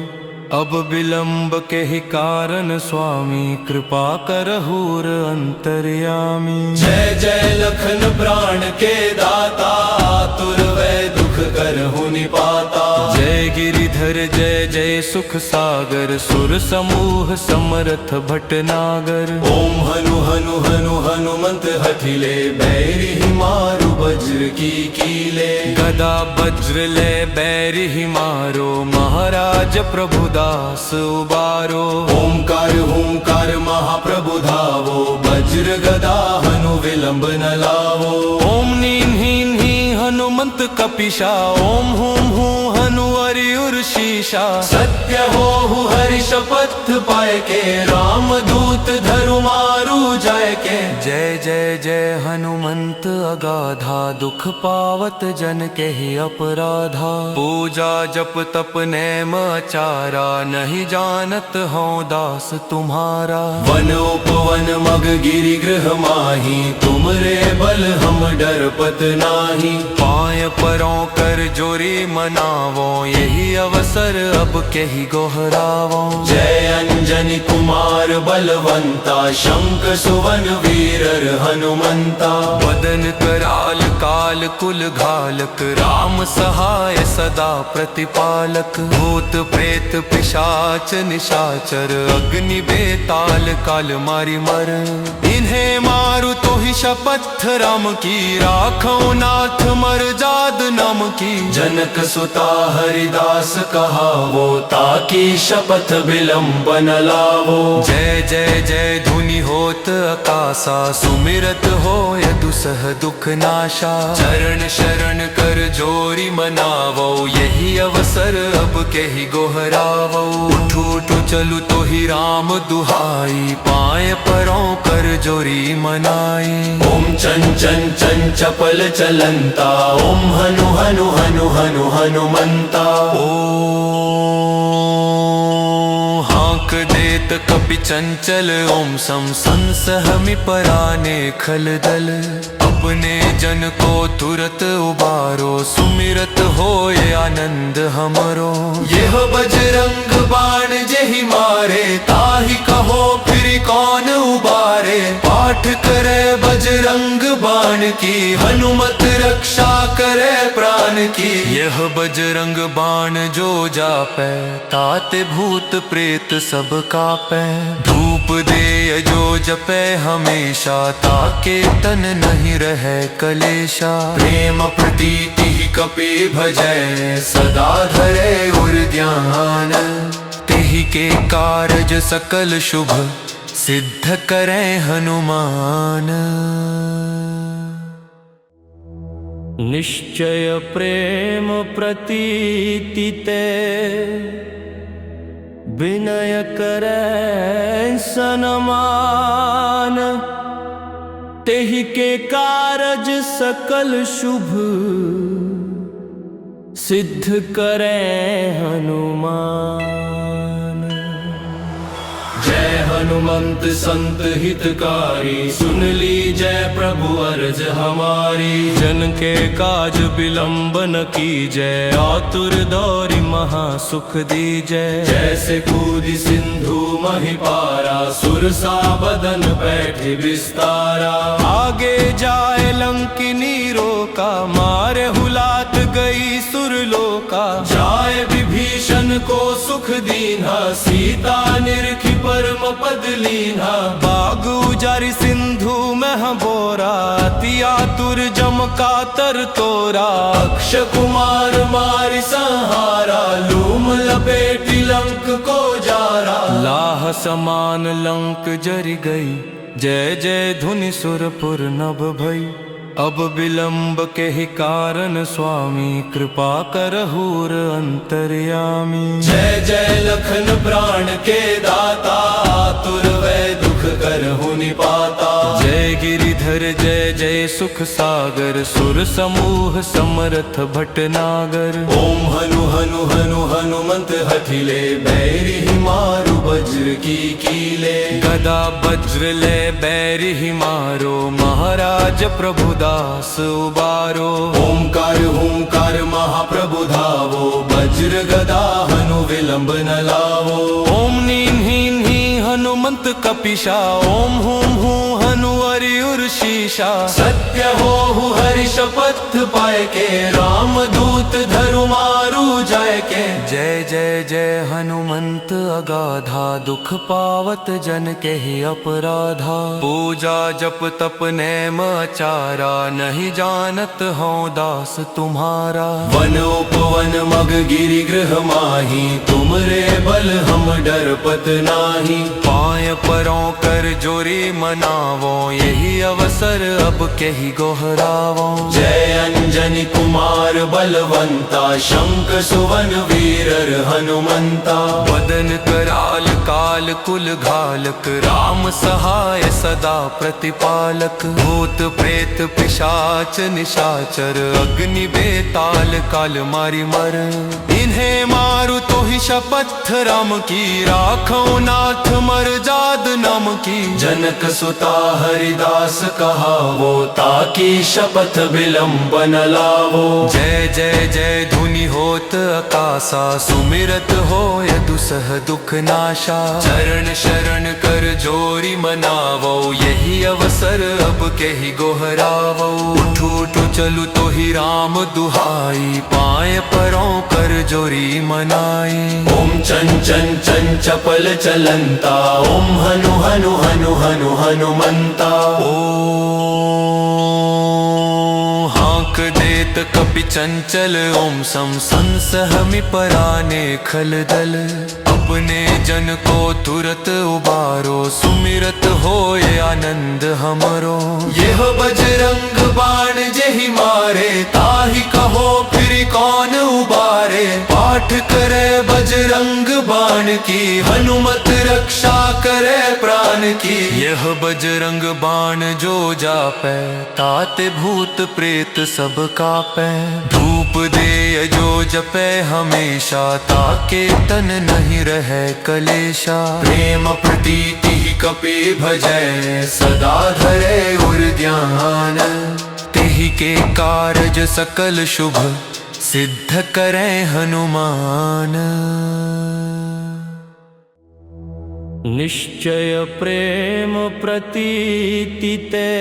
अब विलंब के ही कारण स्वामी, कृपा करहूर अंतर्यामी। जय जय लखन प्राण के दाता, आतुर वै दुख करहु निपाता। जय गिरिधर जय जय सुख सागर, सुर समूह समरथ भटनागर। ओम हनु हनु हनु हनुमंत हठिले, बैरि मारु वज्र की कीले। गदा वज्र ले बैरि मारो, महाराज प्रभु दास उबारो। ओंकार हुंकार महाप्रभु धावो, वज्र गदा हनु विलंब न लावो। ओम नीम हीन ही हनुमंत कपिशा, ओम हुम हूँ हनु अरियुर शीशा। सत्य हो हरि शपथ पाए के, राम दूत धरु मारु जाय के। जय जय जय हनुमंत अगाधा, दुख पावत जन के ही अपराधा। पूजा जप तप नेम आचारा, नहीं जानत हो दास तुम्हारा। वन उपवन मग गिरि गृह माही, तुम रे बल हम डरपत नाही। पाय परों कर जोरी मनावो, यही अवसर अब के ही गोहरावो। जय अंजनी कुमार बलवंता, शंख सुवन वीरर हनुमंता। बदन कराल काल कुल घालक, राम सहाय सदा प्रतिपालक। भूत प्रेत पिशाच निशाचर, अग्नि बेताल काल मारि मर। इन्हें मारु तो ही शपथ राम की, राखो नाथ मर जाद नाम की। जनक सुता हरिदास कहावो, ताकि शपथ विलंब न लावो। जय जय जय धुनि होत आकाशा, सुमिरत होय दुसह दुख नाशा। चरण शरण कर जोरी मनावो, यही अवसर अब के ही गोहरावो। उठू उठू चलू तो ही राम दुहाई, पाए परों कर जोरी मनाई। ओम चन चन चन चपल चलंता, ओम हनु हनु हनु हनु हनुमंता। हाँक देत कपि चंचल, ओम सम संसहमि पराने खल दल। अपने जन को तुरत उबारो, सुमिरत होए आनंद हमरो। यह बजरंग बाण जेहि मारे, ताहि कहो फिर कौन उबारे। पाठ करे बजरंग बाण की, हनुमत रक्षा करे प्राण की। यह बजरंग बाण जो जापै, ताते भूत प्रेत सब कापै। धूप दे जो जपै हमेशा, ताके तन नहीं रहे कलेशा। प्रेम प्रतीति कपि भजै, सदा धरे उर ध्यान। तेहि के कारज सकल शुभ सिद्ध करें हनुमान। निश्चय प्रेम प्रतीति ते विनय करे सनमान। तेहि के कारज सकल शुभ सिद्ध करें हनुमान। जय हनुमंत संत हितकारी, सुन ली जय प्रभु अर्ज हमारी। जन के काज विलंब न कीजय, आतुर दौरी महा सुख दीजय। जैसे कूदि सिंधु महिपारा, सुरसा बदन बैठे विस्तारा। आगे जाए लंकिनी रोका, मारे हुलात गई सुरलोका। जाए विभीषण को सुख दीन्हा, सीता निरखी परम पद लीन्हा। बाग उजारि सिंधु मह बोरा, अति आतुर जम कातर तोरा। अक्ष कुमार मारि संहारा, लूम लपेटी लंक को जारा। लाह समान लंक जरि गई, जय जय धुनि सुरपुर नभ भई। अब विलंब के ही कारण स्वामी, कृपा करहूर अंतर्यामी। जय जय लखन प्राण के दाता, आतुर वै दुख करहु निपाता। जय गिरिधर जय जय सुख सागर, सुर समूह समरथ भटनागर। ओम हनु हनु हनु हनुमंत हठिले, बैरि मारु वज्र की कीले। गदा वज्र ले बैरि मारो, महाराज प्रभु दास उबारो। ओमकार हुंकार महाप्रभु धावो, वज्र गदा हनु विलंब न लावो। ओम नीन हीन ही हनुमंत कपिशा, ओम हुम हूँ हनु अरियुर शीशा। सत्य हो हरि शपथ पाए के, राम दूत धरु मारु जाय के। जय जय जय हनुमंत अगाधा, दुख पावत जन के ही अपराधा। पूजा जप तप नेम आचारा, नहीं जानत हूँ दास तुम्हारा। वन उपवन मग गिरि गृह माही, तुमरे बल हम डरपत नाही। पाय परों कर जोरी मनावो, यही अवसर अब के ही गोहरावो। जय अंजनी कुमार बलवंता, शंख सुवन वीरर हनुमंता। वदन कराल काल कुल घालक, राम सहाय सदा प्रतिपालक। भूत प्रेत पिशाच निशाचर, अग्नि बेताल काल मारी मर। इन्हें मारु तो ही शपथ राम की, राखो नाथ मर जाद नाम की। जनक सुता हरिदास कहावो, ताकि शपथ विलंब न लावो। जय जय जय धुनि होत आकाशा, सुमिरत होय दुसह दुख नाशा। चरण शरण कर जोरी मनावो, यही अवसर अब के ही गोहरावो। उठू उठू चलू तो ही राम दुहाई, पाए परों कर जोरी मनाई। ओम चन चन चन चपल चलंता, ओम हनु हनु हनु हनु हनुमंता। ओम हाक देत कपि चंचल, ओम सम संसहमि पराने खल दल। अपने जन को तुरत उबारो, सुमिरत होए आनंद हमरो। यह बजरंग बाण जेहि मारे, ताहि कहो फिर कौन उबारे। पाठ करे बजरंग बाण की, हनुमत रक्षा करे प्राण की। यह बजरंग बाण जो जापै, ताते भूत प्रेत सब कापै। धूप दे जो जपै हमेशा, ताके तन नहीं रहे कलेशा। प्रेम प्रीति कपि भजै, सदा धरे उर ध्यान। तेहि के कारज सकल शुभ सिद्ध करें हनुमान। निश्चय प्रेम प्रतीति ते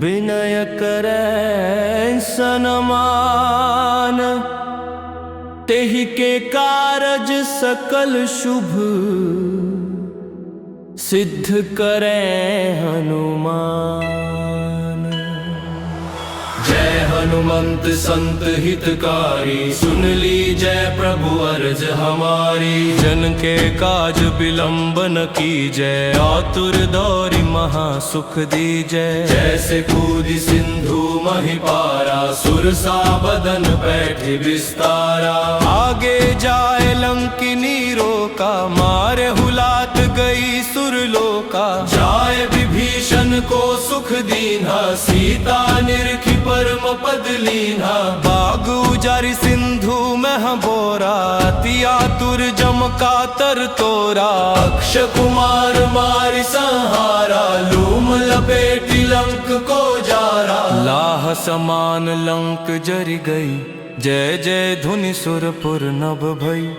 विनय करे सनमान। तेहि के कारज सकल शुभ सिद्ध करें हनुमान। जय हनुमंत संत हितकारी, सुन लीजय प्रभु अर्ज हमारी। जन के काज विलंब न कीजय, आतुर दौरी महा सुख दीजय। जैसे कूदी सिंधु महिपारा, सुरसा बदन बैठे विस्तारा। आगे जाए लंकिनी रोका, मारे हुलात गई सुरलोका। जाए विभीषण को सुख दीन्हा, सीता निरखी परम पद लीन्हा। बाग उजारि सिंधु में बोरा, अति आतुर जम का तर तोरा। अक्ष कुमार मारि संहारा, लूम लपेटी लंक को जारा। लाह समान लंक जरि गई, जय जय धुनि सुरपुर नभ भई।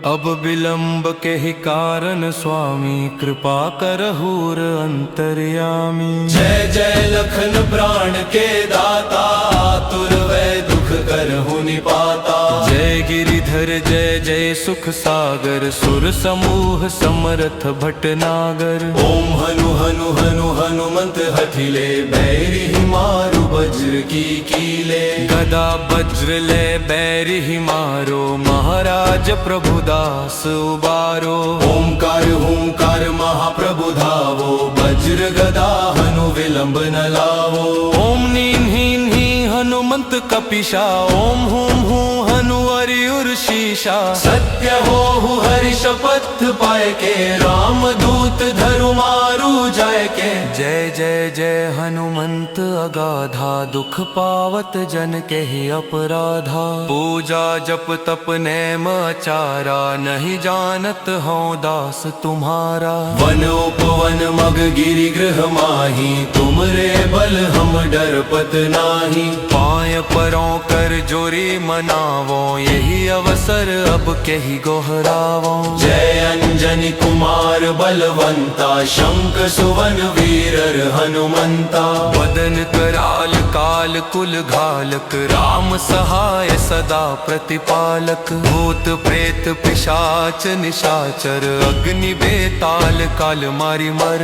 अब विलंब के ही कारण स्वामी, कृपा करहूर अंतर्यामी। जय जय लखन प्राण के दाता, आतुर वै दुख करहु निपाता। जय गिरिधर जय जय सुख सागर, सुर समूह समरथ भटनागर। ओम हनु हनु हनु हनुमंत हठिले, बैरी ही मारु वज्र की कीले। गदा वज्र ले बैरी ही मारो, महाराज प्रभु दास उबारो। ओंकार हुंकार महाप्रभु धावो, वज्र गदा हनु विलंब न लावो। ओम नीम हीन ही हनुमंत कपिशा, ओम हुम हूँ हनु अरियुर शीशा। सत्य हो हरि शपथ पाए के, राम दूत धरु मारु जाय के। जय जय जय हनुमंत अगाधा, दुख पावत जन के ही अपराधा। पूजा जप तप नेम आचारा, नहीं जानत हूँ दास तुम्हारा। वन उपवन मग गिरि गृह माही, तुमरे बल हम डरपत नाही। पाय परों कर जोरी मनावो, यही अवसर अब के ही गोहरावो। जय अंजनी कुमार बलवंता, शंख सुवन वीरर हनुमंता। वदन कराल काल कुल घालक, राम सहाय सदा प्रतिपालक। भूत प्रेत पिशाच निशाचर, अग्नि बेताल काल मारी मर।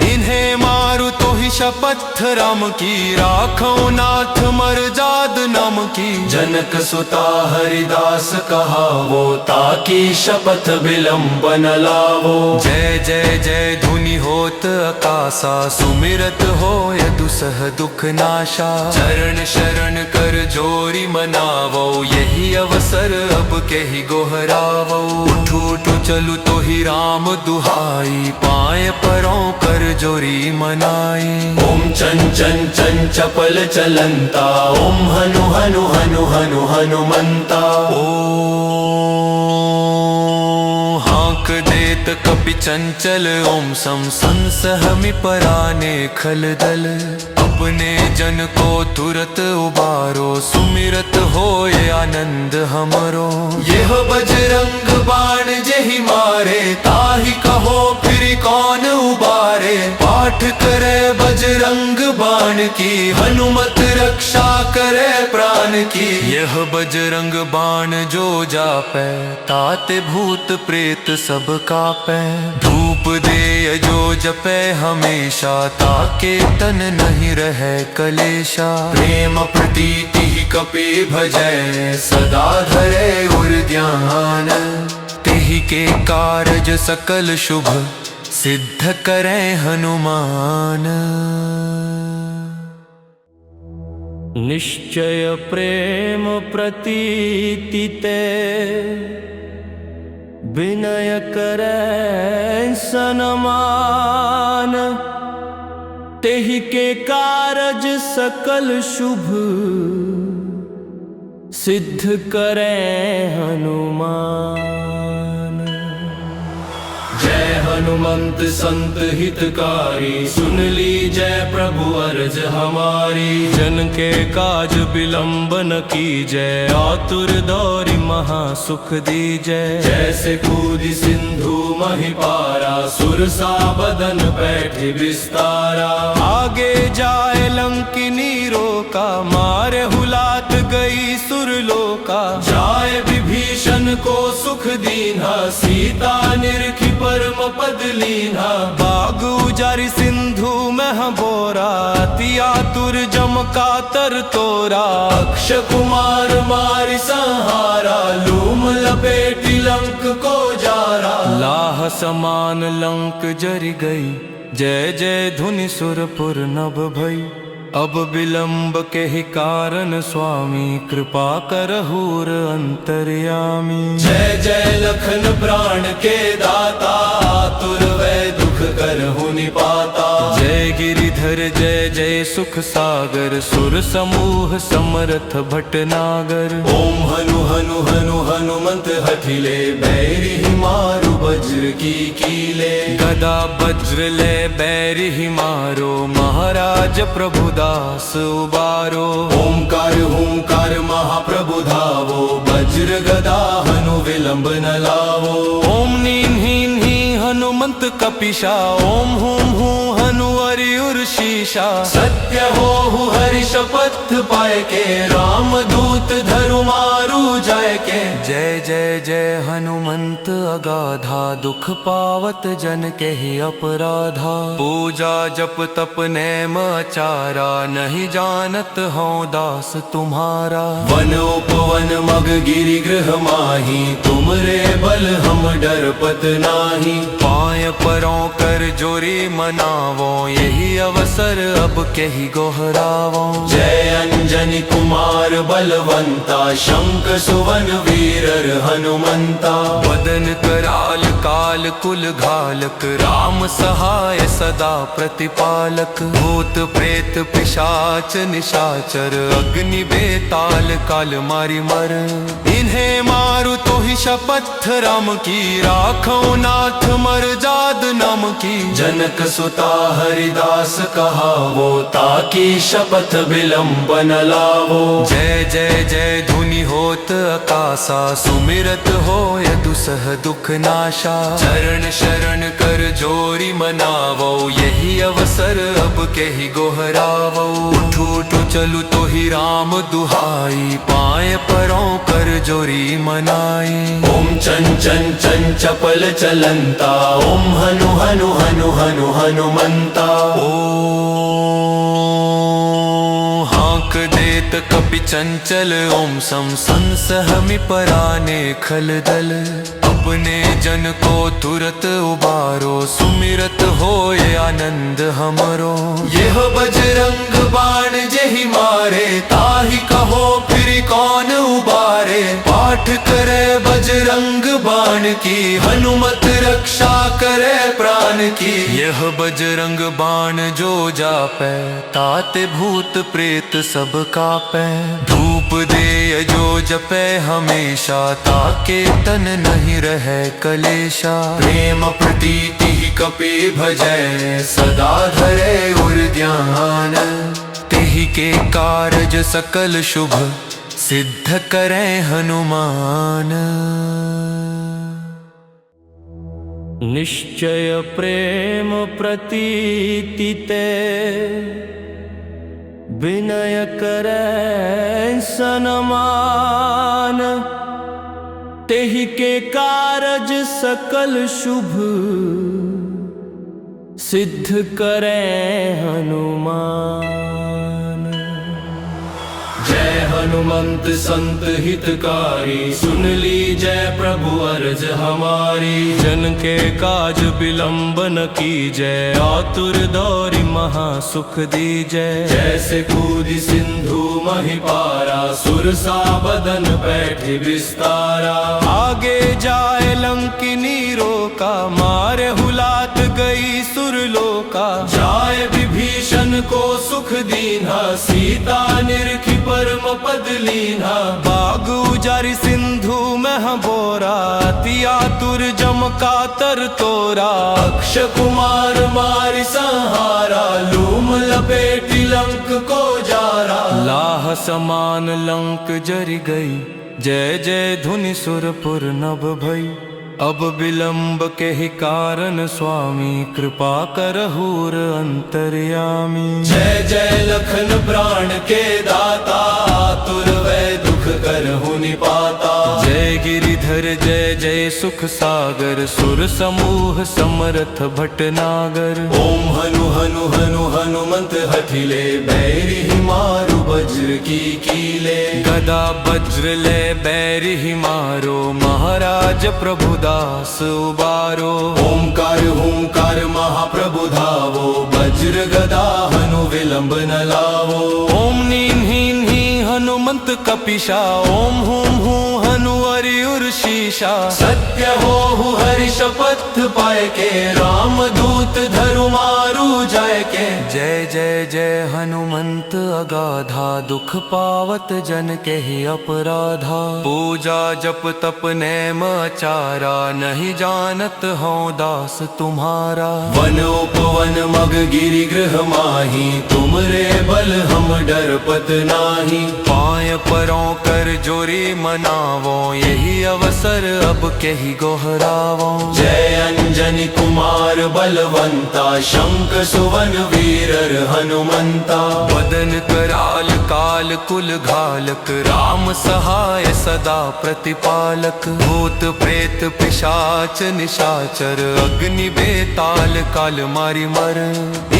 इन्हें मारु तो ही शपथ राम की, राखो नाथ मर जाद नाम की। जनक सुता हरिदास कहावो, ताकि शपथ विलंब न लावो। जय जय जय धुनि होत आकाशा, सुमिरत होय दुसह दुख नाशा। चरण शरण कर जोरी मनावो, यही अवसर अब के ही गोहरावो। उठू उठू चलू तो ही राम दुहाई, पाए परों कर जोरी मनाई। ओम चंचन चंचल चपल चलंता, ओम हनु हनु हनु हनु हनुमंता। हाक देत कपि चंचल, ओम सम संसहमि पराने खल दल। अपने जन को तुरत उबारो, सुमिरत होए आनंद हमरो। यह बजरंग बाण जेहि मारे, ताहि कहो फिर कौन उबारे। पाठ करे बजरंग बाण की, हनुमत रक्षा करे प्राण की। यह बजरंग बाण जो जापै, ताते भूत प्रेत सब कापै। धूप दे जो जपै हमेशा, ताके तन नहीं रहे कलेशा। प्रेम प्रतीति कपि भजै, सदा धरे उर ध्यान। तेहि के कारज सकल शुभ, सिद्ध करें हनुमान। निश्चय प्रेम प्रतीति ते, विनय करें सनमान। तेहि के कारज सकल शुभ, सिद्ध करें हनुमान। जय हनुमंत संत हितकारी, सुन लीजय प्रभु अर्ज हमारी। जन के काज विलंब न कीजय, आतुर दौरी महा सुख दीजय। जैसे कूदी सिंधु महिपारा, सुरसा बदन बैठे विस्तारा। आगे जाए लंकिनी रोका, मारे हुलात गई सुरलोका। जाए विभीषण को सुख दीन्हा, सीता निरखी परम पद लीन्हा। बाग उजारि सिंधु में बोरा, बोरा, अति आतुर जम कातर तोरा। अक्ष कुमार मारि संहारा, लूम लपेटी लंक को जारा। लाह समान लंक जरि गई, जय जय धुनि सुरपुर नभ भई। अब विलंब के ही कारण स्वामी, कृपा करहूर अंतर्यामी। जय जय लखन प्राण के दाता, आतुर वै दुख करहु निपाता। जय गिरिधर जय जय सुख सागर, सुर समूह समरथ भटनागर। ओम हनु हनु हनु हनुमंत हठिले, बैरी ही मारु वज्र की कीले। गदा वज्र ले बैरी ही मारो, महाराज प्रभु दास उबारो। ओमकार हुंकार महाप्रभु धावो, वज्र गदा हनु विलंब न लावो। ओम नीम हीन ही हनुमंत कपिशा, ओम हुम हूँ हनु अरियुर शीशा। सत्य हो हरि शपथ पाए के, राम दूत धरु मारु जाय के। जय जय जय हनुमंत अगाधा, दुख पावत जन के ही अपराधा। पूजा जप तप नेम आचारा, नहीं जानत हो दास तुम्हारा। वन उपवन मग गिरि गृह माही, तुमरे बल हम डरपत नाही। पाय परों कर जोरी मनावो, यही अवसर अब के ही गोहरावो। जय अंजनी कुमार बलवंता, शंख सुवन वीरर हनुमंता। वदन कराल काल कुल घालक, राम सहाय सदा प्रतिपालक। भूत प्रेत पिशाच निशाचर, अग्नि बेताल काल मारी मर। इन्हें मारु तो ही शपथ राम की, राखो नाथ मर जाद नाम की। जनक सुता हरिदास कहावो, ताकि शपथ विलंब न लावो। जय जय जय धुनि होत आकाशा, सुमिरत होय दुसह दुख नाशा। चरण शरण कर जोरी मनावो, यही अवसर अब के ही गोहरावो। उठू उठू चलू तो ही राम दुहाई, पाए परों कर जोरी मनाई। ओम चन चन चन चपल चलंता, ओम हनु हनु हनु हनु हनुमंता। हाँक देत कपि चंचल, ओम सम संसहमि पराने खल दल। अपने जन को तुरत उबारो, सुमिरत होए आनंद हमरो। यह बजरंग बाण जेहि मारे, ताहि कहो फिर कौन उबारे। पाठ करे बजरंग बाण की, हनुमत रक्षा करे प्राण की। यह बजरंग बाण जो जापै, ताते भूत प्रेत सब कापै। धूप दे जो जपै हमेशा, ताके तन नहीं रहे कलेशा। प्रेम प्रीति कपि भजै, सदा धरे उर ध्यान। तेहि के कारज सकल शुभ, सिद्ध करे हनुमान। निश्चय प्रेम प्रतीति ते, विनय करे सनमान। तेहि के कारज सकल शुभ, सिद्ध करे हनुमान। जय हनुमंत संत हितकारी, सुन ली जय प्रभु अर्ज हमारी। जन के काज विलंब न कीजय, आतुर दौरि महा सुख दीजय। जैसे कूदि सिंधु महि पारा, सुरसा बदन बैठे विस्तारा। आगे जाए लंकिनी रोका, मारे हुलात गई सुरलोका। जाए विभीषण को सुख दीन्हा, सीता निरखी परम पद लीन्हा। बाग उजारि सिंधु मह बोरा, अति आतुर जम कातर तोरा। अक्ष कुमार मारि संहारा, लूम लपेटी लंक को जारा। लाह समान लंक जरि गई, जय जय धुनि सुरपुर नभ भई। अब विलंब के ही कारण स्वामी, कृपा करहूर अंतर्यामी। जय जय लखन प्राण के दाता, आतुर वै दुख करहु निपाता। जय गिरिधर गिरिधर जय जय सुख सागर सुर समूह समरथ भटनागर ओम हनु हनु हनु हनुमंत हठिले बैरी मारु वज्र की कीले गदा वज्र ले बैरी मारो महाराज प्रभुदास उबारो ओमकार हुंकार महाप्रभु धावो वज्र गदा हनु विलंब न लावो ओम नीम हीन ही हनुमंत कपिशा ओम हुम हूँ हनु अरियुर शीशा सत्य हो हरि शपथ पाए के राम दूत धरु मारु जाय के जय जय जय हनुमंत अगाधा दुख पावत जन के ही अपराधा पूजा जप तप नेम आचारा नहीं जानत हूँ दास तुम्हारा वन उपवन मग गिरि गृह माही तुमरे बल हम डरपत नाही पाय परों कर जोरी मनावो यही अवसर अब के ही गोहरावो जय अंजनी कुमार बलवंता शंख सुवन वीरर हनुमंता वदन कराल काल कुल घालक राम सहाय सदा प्रतिपालक भूत प्रेत पिशाच निशाचर अग्नि बेताल काल मारी मर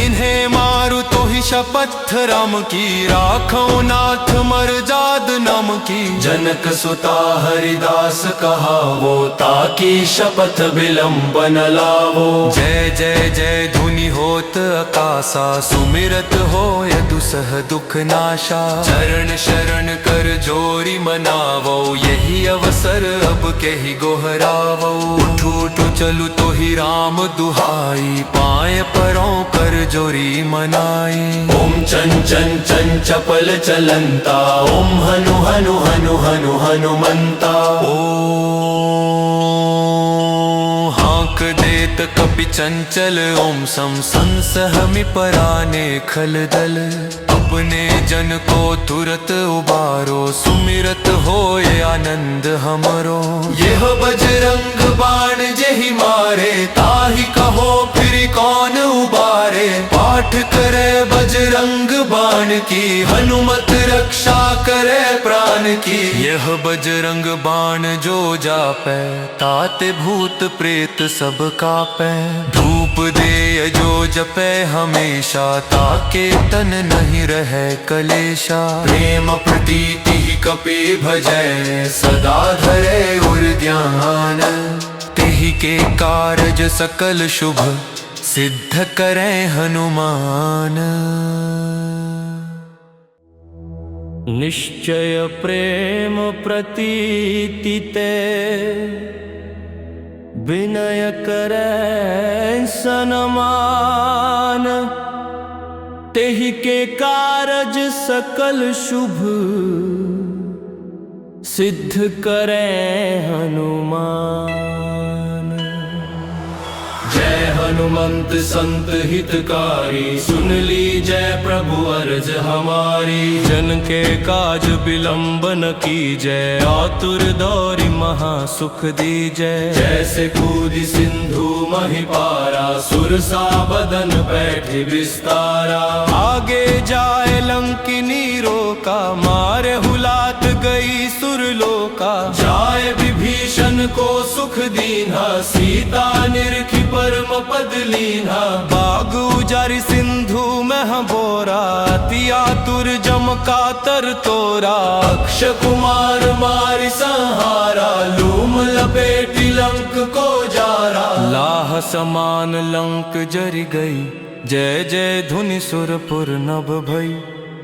इन्हें मारु तो ही शपथ राम की राखो नाथ मर जाद नाम की जनक सुता हरिदास कहावो ताकि शपथ विलंब न लावो जय जय जय धुनि होत आकाशा सुमिरत हो दुसह दुख नाशा चरण शरण कर जोरी मनावो यही अवसर अब के ही गोहरावो उठू उठू चलू तो ही राम दुहाई पाए परों कर जोरी मनाई ओम चन चन चन चपल चलंता ओम हनु हनु हनु हनु हनुमंता हाक देत कपि चंचल ओम सम संसहमि पराने खल दल अपने जन को तुरत उबारो सुमिरत होए आनंद हमरो यह बजरंग बाण जेहि मारे ताहि कहो फिर कौन उबारे पाठ करे बजरंग बाण की हनुमत रक्षा करे प्राण की यह बजरंग बाण जो जापै ताते भूत प्रेत सब कापै धूप दे जो जपै हमेशा ताके तन नहीं रहे कलेशा प्रेम प्रतीति कपि भजै सदा धरे उर ध्यान तेहि के कारज सकल शुभ सिद्ध करे हनुमान निश्चय प्रेम प्रतीति ते विनय करे सनमान तेहि के कारज सकल शुभ सिद्ध करे हनुमान जय हनुमंत संत हितकारी सुन ली जय प्रभु अर्ज हमारी जन के काज विलंब न की जय आतुर दौरी महा सुख दी जय जैसे कूदी सिंधु महिपारा सुरसा बदन बैठे विस्तारा आगे जाए लंकिनी रोका मारे हुलात गई सुरलोका जाए विभीषण को सुख दीन्हा सीता निरखी परम पद लीन्हा बाग उजारी सिंधु में बोरा तिया तुर जमका तर तोरा अक्ष कुमार मारि संहारा लूम लपेटी लंक को जारा लाह समान लंक जरि गई जय जय धुनि सुरपुर नभ भई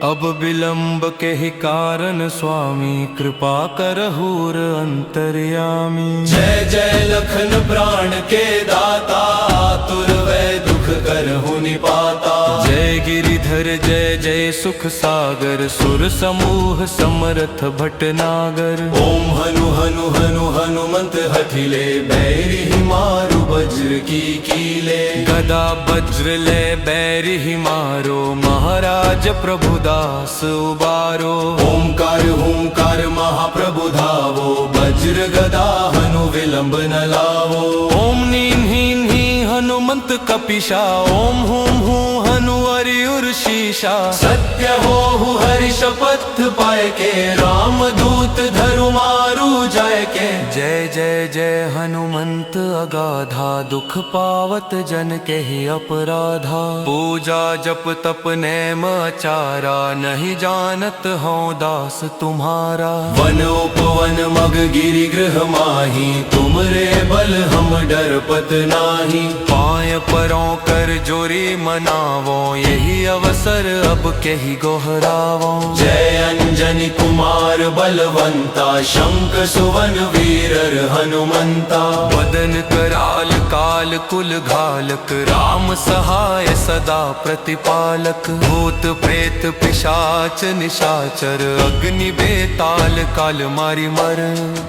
अब विलंब के ही कारण स्वामी कृपा करहूर अंतर्यामी जय जय लखन प्राण के दाता आतुर वै दुख करहु निपाता जय गिरिधर जय जय सुख सागर सुर समूह समरथ भटनागर ओम हनु हनु हनु हनुमंत हठिले बैरी मारु वज्र की कीले गदा वज्र ले बैरी मारो महाराज प्रभुदास उबारो ओमकार हुंकार महाप्रभु धावो वज्र गदा हनु विलंब न लावो ओम नीम हीन ही हनुमंत कपिशा ओम हुम हूँ हनु अरियुर शीशा। सत्य हो हरि शपथ पाए के, राम दूत धरु मारू जाय के। जय जय जय हनुमंत अगाधा, दुख पावत जन के ही अपराधा। पूजा जप तप नेम आचारा, नहीं जानत हूँ दास तुम्हारा। वन उपवन मग गिरि गृह माही, तुमरे बल हम डरपत नाही। पाय परों कर जोरी मनावो, यही अवसर अब के ही गोहरावो। जय अंजनी कुमार बलवंता, शंख सुवन वीरर हनुमंता। बदन कराल काल कुल घालक, राम सहाय सदा प्रतिपालक। भूत प्रेत पिशाच निशाचर, अग्नि बेताल काल मारी मर।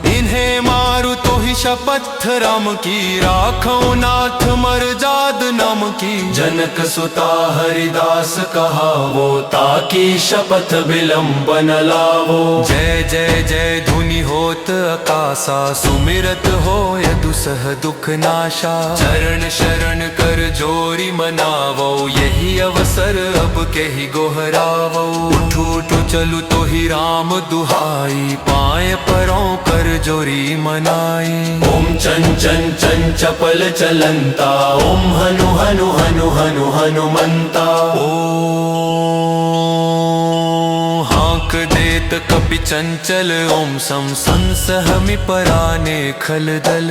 इन्हें मारू तो ही शपथ राम की, राखो नाथ मर जाद नाम की। जनक सुता हरिदास कहावो, ताकि शपथ विलंब न लावो। जय जय जय धुनि होत आकाशा, सुमिरत होय दुसह दुख नाशा। चरण शरण कर जोरी मनावो, यही अवसर अब के ही गोहरावो। उठू उठू चलू तो ही राम दुहाई, पाए परों कर जोरी मनाई। ओम चन चन चन चपल चलंता, ओम हनु हनु हनु हनु हनुमंता। हाँक देत कपि चंचल, ओम सम संसहमि पराने खल दल।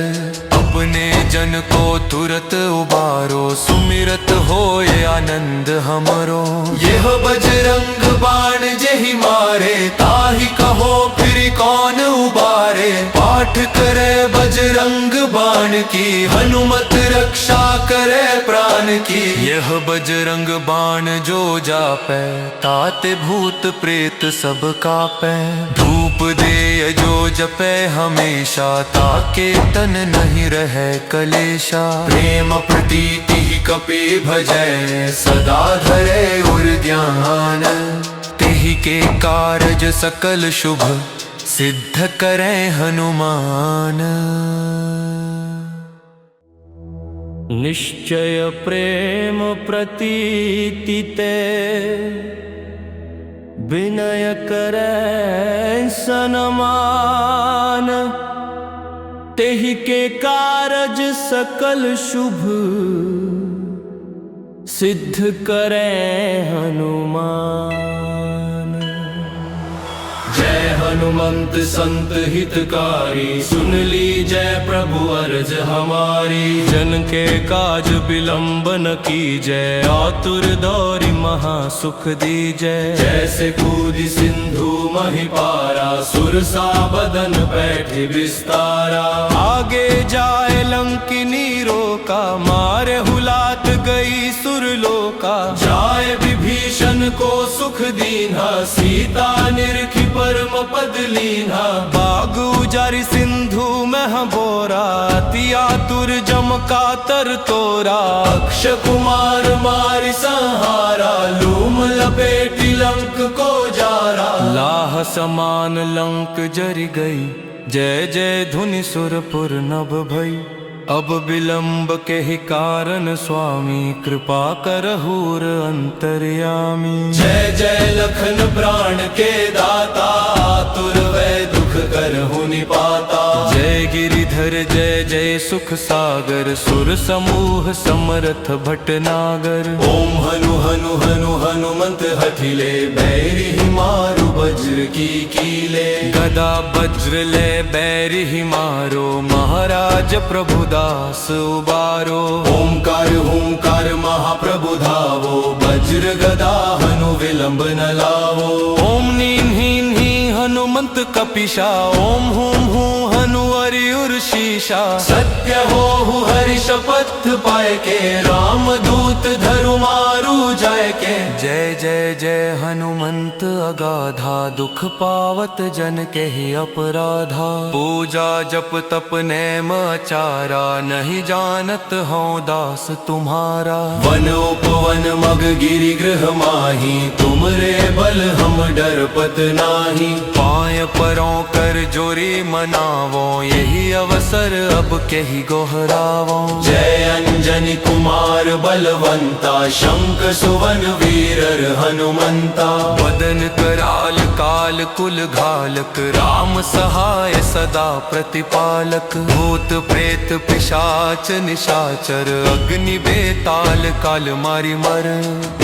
अपने जन को तुरत उबारो, सुमिरत होए आनंद हमरो। यह बजरंग बाण जेहि मारे, ताहि कहो फिर कौन उबारे। पाठ करे बजरंग बाण की, हनुमत रक्षा करे प्राण की। यह बजरंग बाण जो जापै, ताते भूत प्रेत सब कापै। धूप दे जो जपै हमेशा, ताके तन नहीं रहे कलेशा। प्रेम प्रीति कपि भजै, सदा धरे उर ध्यान। तेहि के कारज सकल शुभ, सिद्ध करें हनुमान। निश्चय प्रेम प्रतीति ते, विनय करे सनमान। तेहि के कारज सकल शुभ, सिद्ध करें हनुमान। जय हनुमंत संत हितकारी, सुन ली जय प्रभु अर्ज हमारी। जन के काज विलंब न कीजय, आतुर दौरी महा सुख दीजय। जैसे कूदि सिंधु महि पारा, सुरसा बदन बैठे विस्तारा। आगे जाए लंकिनी रोका, मारे हुलात गई सुरलोका। जाए विभीषण को सुख दीन्हा, सीता निरखी परम पद लीन्हा। बाग उजारि सिंधु मह बोरा, अति आतुर जम कातर तोरा। अक्ष कुमार मारि संहारा, लूम लपेटी लंक को जारा। लाह समान लंक जरि गई, जय जय धुनि सुरपुर नभ भई। अब विलंब के ही कारण स्वामी, कृपा करहूर अंतर्यामी। जय जय लखन प्राण के दाता, आतुर वै दुख करहु निपाता। जय गिरिधर जय जय सुख सागर, सुर समूह समरथ भटनागर। ओम हनु हनु हनु हनुमंत हठिले, बैरि मारु वज्र की कीले। गदा वज्र ले बैरि मारो, महाराज प्रभु दास उबारो। ओंकार हुंकार महाप्रभु धावो, वज्र गदा हनु विलंब न लावो। ओम नीन हीन ही हनुमंत कपिशा, ओम हुम हूँ हनु हरिउर शीशा। सत्य हो हरि शपथ पाए के, राम दूत धरु मारू जाय के। जय जय जय हनुमंत अगाधा, दुख पावत जन के ही अपराधा। पूजा जप तप नेम आचारा, नहीं जानत हूँ दास तुम्हारा। वन उपवन मग गिरि गृह माही, तुमरे बल हम डरपत नाही। पाय परों कर जोरी मनावो, यही अवसर अब के ही गोहरावो। जय अंजनी अंजनी कुमार बलवंता, शंख सुवन वीरर हनुमंता। वदन कराल काल कुल घालक, राम सहाय सदा प्रतिपालक। भूत प्रेत पिशाच निशाचर, अग्नि बेताल काल मारी मर।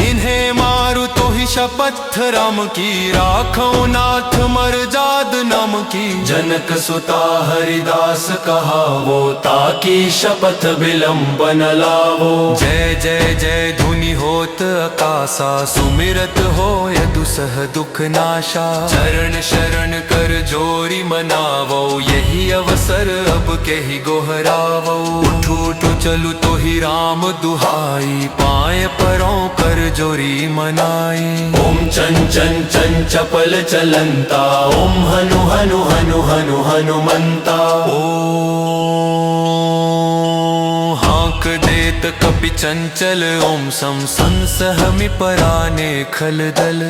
इन्हें मारू तो ही शपथ राम की, राखो नाथ मर जाद नाम की। जनक सुता हरिदास कहावो, ताकि शपथ विलंब न लावो। जय जय जय धुनि होत आकाशा, सुमिरत होय दुसह दुख नाशा। चरण शरण कर जोरी मनावो, यही अवसर अब केहि गोहरावो। उठू उठू चलू तो ही राम दुहाई, पाए परों कर जोरी मनाई। ओम चन चन चन चपल चलंता, ओम हनु हनु हनु हनु हनुमंता। हाक देत कपि चंचल, ओम सम संसहमि पराने खल दल।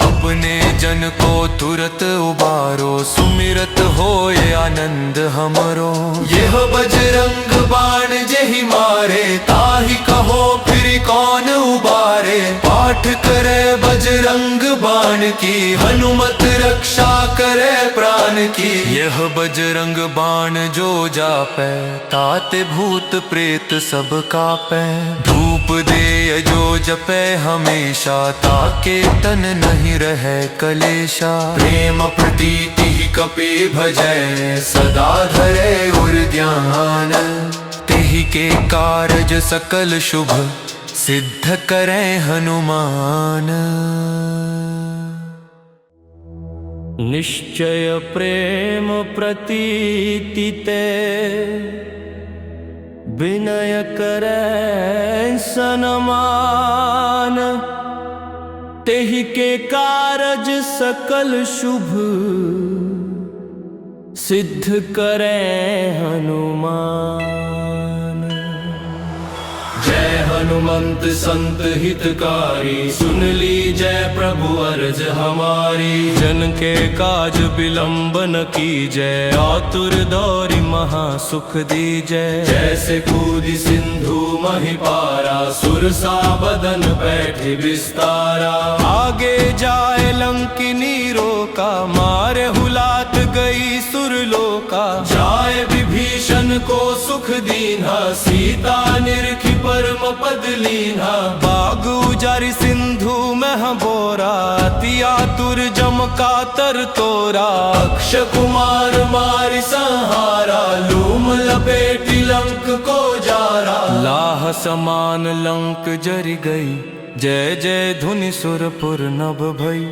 अपने जन को तुरत उबारो, सुमिरत होय आनंद हमरो। यह बजरंग बाण जेहि मारे, ताहि कहो फिर कौन उबारे। पाठ करे बजरंग बाण की, हनुमत रक्षा करे प्राण की। यह बजरंग बाण जो जापै, ताते भूत प्रेत सब कापै। धूप दे जो जपै हमेशा, ताके तन नहीं रहे कलेशा। प्रेम प्रतीति कपि भजै, सदा धरे उर ध्यान। तेहि के कारज सकल शुभ, सिद्ध करे हनुमान। निश्चय प्रेम प्रतीति ते, विनय करे सनमान। तेहि के कारज सकल शुभ, सिद्ध करे हनुमान। जय हनुमंत संत हितकारी, सुन ली जय प्रभु अर्ज हमारी। जन के काज विलंब न कीजय, आतुर दौरी महा सुख दीजय। जैसे कूदी सिंधु महिपारा, सुरसा बदन बैठे विस्तारा। आगे जाए लंकिनी रोका, मारे हुलात गई सुरलोका। जाए विभीषण को सुख दीन्हा, सीता निरखी परम पद लीन्हा। बाग उजारि सिंधु मह बोरा, अति आतुर जम कातर तोरा। अक्ष कुमार मारि संहारा, लूम लपेटी लंक को जारा। लाह समान लंक जरि गई, जय जय धुनि सुरपुर नभ भई।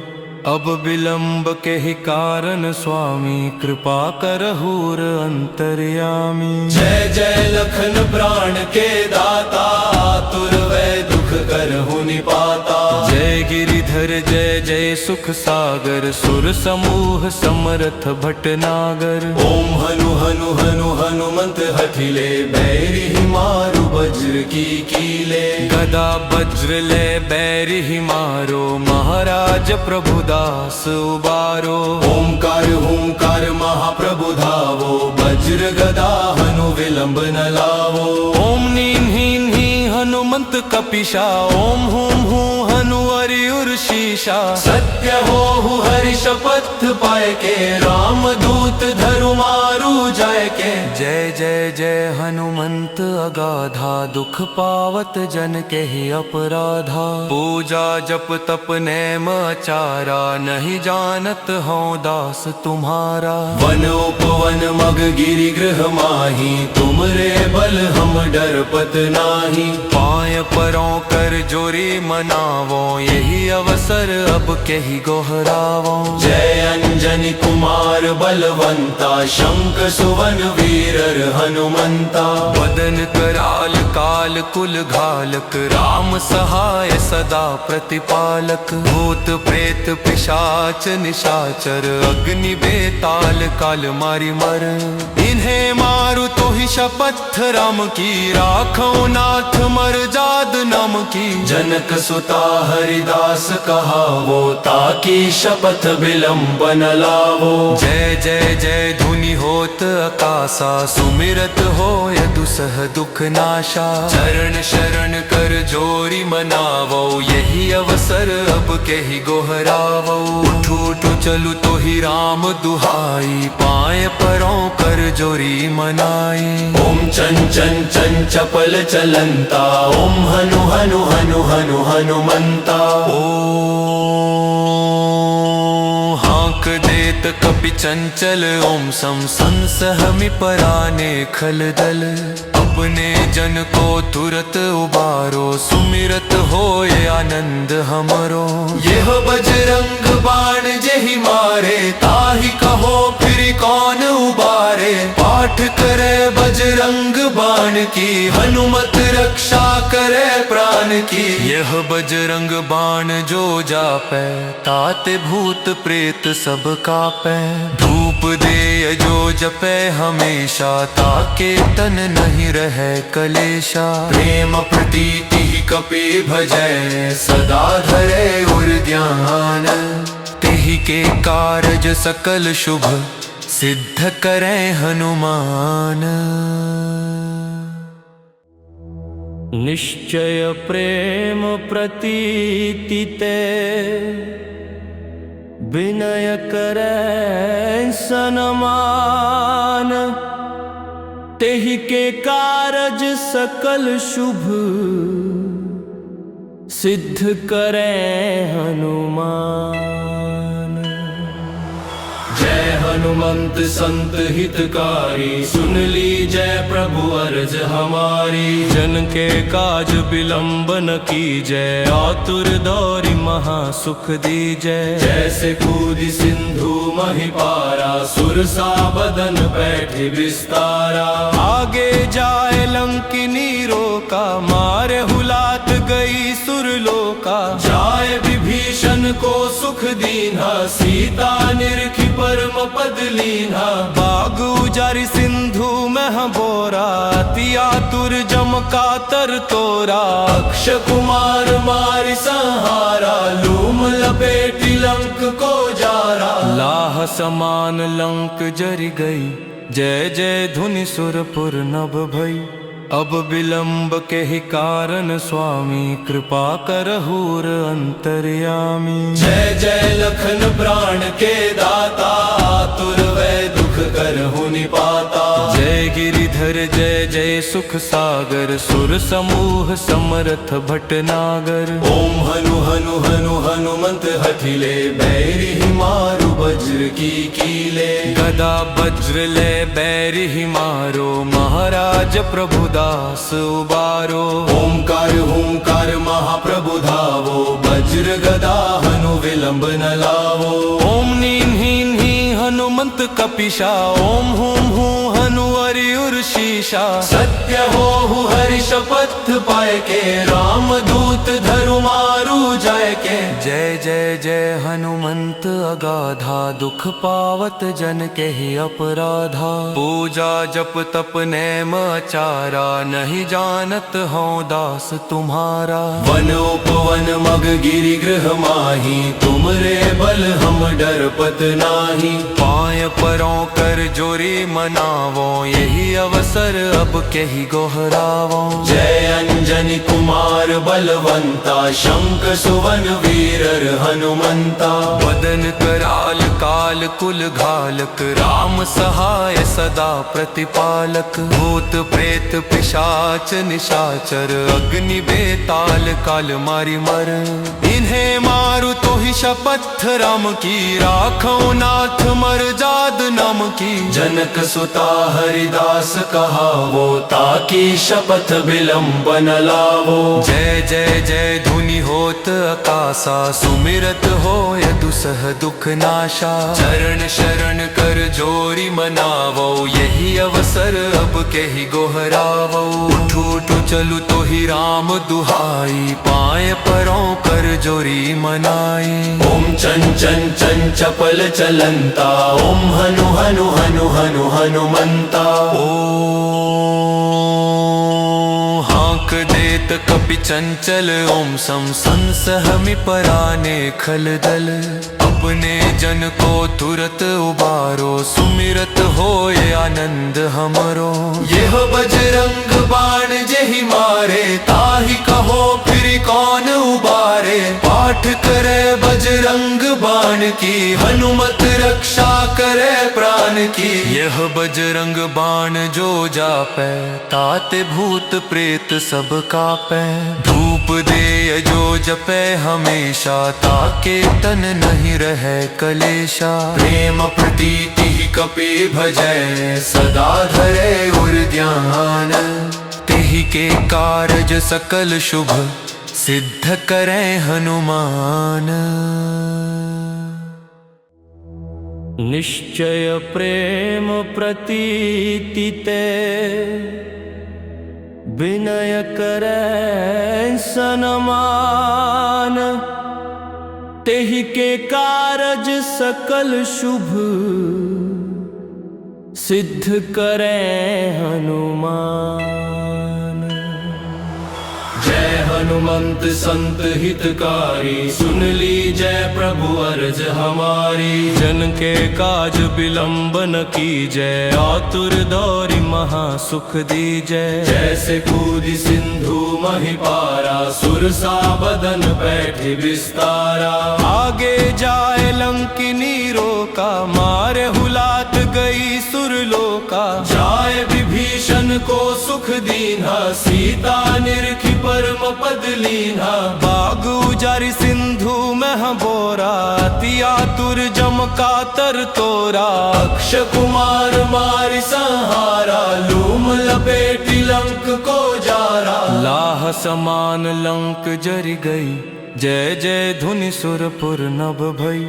अब विलंब के ही कारण स्वामी, कृपा करहूर अंतर्यामी। जय जय लखन प्राण के दाता, आतुर वै दुख करहु निपाता। जय गिरिधर जय जय सुख सागर, सुर समूह समरथ भटनागर। ओम हनु हनु हनु हनुमंत हठिले, बैरि ही मारु वज्र की कीले। गदा वज्र ले बैरि ही मारो, महाराज प्रभु दास उबारो। ओंकार हुंकार महाप्रभु धावो, वज्र गदा हनु विलंब न लावो। ओम नीम हीन ही हनुमंत कपिशा, ओम हुम हूँ हनु अरियुर शीशा। सत्य हो हरि शपथ पाए के, राम दूत धरु मारु जाय के। जय जय जय हनुमंत अगाधा, दुख पावत जन के ही अपराधा। पूजा जप तप नेम आचारा, नहीं जानत हूँ दास तुम्हारा। वन उपवन मग गिरि गृह माही, तुम रे बल हम डरपत नाही। पाय परों कर जोरी मनावो, यही अवसर अब केहि गोहरावो। जय अंजनी कुमार बलवंता, शंख सुवन वीरर हनुमंता। वदन कराल काल कुल घालक, राम सहाय सदा प्रतिपालक। भूत प्रेत पिशाच निशाचर, अग्नि बेताल काल मारी मर। इन्हें मारू तो ही शपथ राम की, राखो नाथ मर जाद नाम की। जनक सुता हरिदास कहावो, ताकि शपथ विलंब न लावो। जय जय जय धुनि होत आकाशा, सुमिरत होय दुसह दुख नाशा। चरण शरण कर जोरी मनावो, यही अवसर अब केहि गोहरावो। उठू उठू चलू तो ही राम दुहाई, पाए परों कर जोरी मनाई। ओम चं चं चं चपल चलंता, ओम हनु हनु हनु हनु हनुमंता। हाक देत कपि चंचल, ओम सम संसहमि पराने खलदल। अपने जन को तुरत उबारो, सुमिरत होए आनंद हमरो। यह बजरंग बाण जेहि मारे, ताहि कहो फिर कौन उबारे। पाठ करे बजरंग बाण की, हनुमत रक्षा करे प्राण की। यह बजरंग बाण जो जापै, ताते भूत प्रेत सब कापै। धूप दे जो जपै हमेशा, ताके तन नहीं रहे कलेशा। प्रेम प्रतीति कपि भजै, सदा धरे उर ध्यान। तेहि के कारज सकल शुभ, सिद्ध करें हनुमान। निश्चय प्रेम प्रतीति ते, विनय करे सनमान। तेहि के कारज सकल शुभ, सिद्ध करे हनुमान। जय हनुमंत संत हितकारी, सुन ली जय प्रभु अर्ज हमारी। जन के काज विलंब न कीजय, आतुर दौरी महा सुख दीजय। जैसे कूदि सिंधु महिपारा, सुरसा बदन बैठे विस्तारा। आगे जाए लंकिनी रोका, मारे हुलात गई सुरलोका। जाए विभीषण को सुख दीन्हा, सीता निरखी परम पद लीन्हा। बाग उजारि सिंधु मह बोरा, अति आतुर जम कातर तोरा। अक्ष कुमार मारि संहारा, लूम लपेटी लंक को जारा। लाह समान लंक जरि गई, जय जय धुनि सुरपुर नभ भई। अब विलंब के ही कारण स्वामी, कृपा करहूर अंतर्यामी। जय जय लखन प्राण के दाता, आतुर वै दुख करहु निपाता। जय गिरिधर जय जय सुख सागर, सुर समूह समरथ भटनागर। ओम हनु हनु हनु हनुमंत हठिले, बैरि मारु वज्र की कीले। गदा वज्र ले बैरि मारो, महाराज प्रभु दास उबारो। ओमकार हुंकार महाप्रभु धावो, वज्र गदा हनु विलंब न लावो। ओम नीन हीन ही हनुमंत कपिशा, ओम हुम हूँ हनु हरि उर शीशा। सत्य हो हरि शपथ पाए के, राम दूत धरु मारु जाय के। जय जय जय हनुमंत अगाधा, दुख पावत जन के ही अपराधा। पूजा जप तप नेम आचारा, नहीं जानत हो दास तुम्हारा। वन उपवन मग गिरि गृह माही, तुमरे बल हम डरपत नाही। पाय परों कर जोरी मनावो, यही अवसर अब केहि गोहरावो। जय अंजनी कुमार बलवंता, शंख सुवन वीरर हनुमंता। वदन कराल काल कुल घालक, राम सहाय सदा प्रतिपालक। भूत प्रेत पिशाच निशाचर, अग्नि बेताल काल मारी मर। इन्हें मारु तो ही शपथ राम की, राखो नाथ मर्जाद नाम की। जनक सुता हरिदास कहावो, ताकि शपथ विलंब न लावो। जय जय जय धुनि होत आकाशा, सुमिरत होय दुसह दुख नाशा। चरण शरण कर जोरी मनावो, यही अवसर अब केहि गोहरावो। उठू उठू चलू तो ही राम दुहाई, पाए परों कर जोरी मनाई। ओम चं चं चं चपल चलंता, ओम हनु हनु हनु हनु हनुमंता। हाक देत कपि कपि चंचल ओम सम संसहमि पराने खलदल अपने जन को तुरत उबारो सुमिरत होए आनंद हमरो। यह बजरंग बाण जेहि मारे ताहि कहो फिर कौन उबारे। पाठ करे बजरंग बाण की हनुमत रक्षा करे प्राण की। यह बजरंग बाण जो जापै ताते भूत प्रेत सब कापै। धूप दे जो जपै हमेशा ताके तन नहीं रहे कलेशा। प्रेम प्रीति ही कपि भजै सदा धरे उर ध्यान। तेहि के कारज सकल शुभ सिद्ध करे हनुमान। निश्चय प्रेम प्रतीति ते विनय करे सनमान। तेहि के कारज सकल शुभ सिद्ध करे हनुमान। जय हनुमंत संत हितकारी सुन ली जय प्रभु अर्ज हमारी। जन के काज विलंब न कीजय आतुर दौरि महा सुख दीजय। जैसे कूदि सिंधु महि पारा सुरसा बदन बैठे विस्तारा। आगे जाए लंकिनी रोका मारे हुलात गई सुरलोका। जाए विभीषण को सुख दीन्हा सीता निरखी परम पद लीन्हा। बाग उजारि सिंधु मह बोरा अति आतुर जम का तर तोरा। अक्ष कुमार मारि संहारा लूम लपेटी लंक को जारा। लाह समान लंक जरि गई जय जय धुनि सुरपुर नभ भई।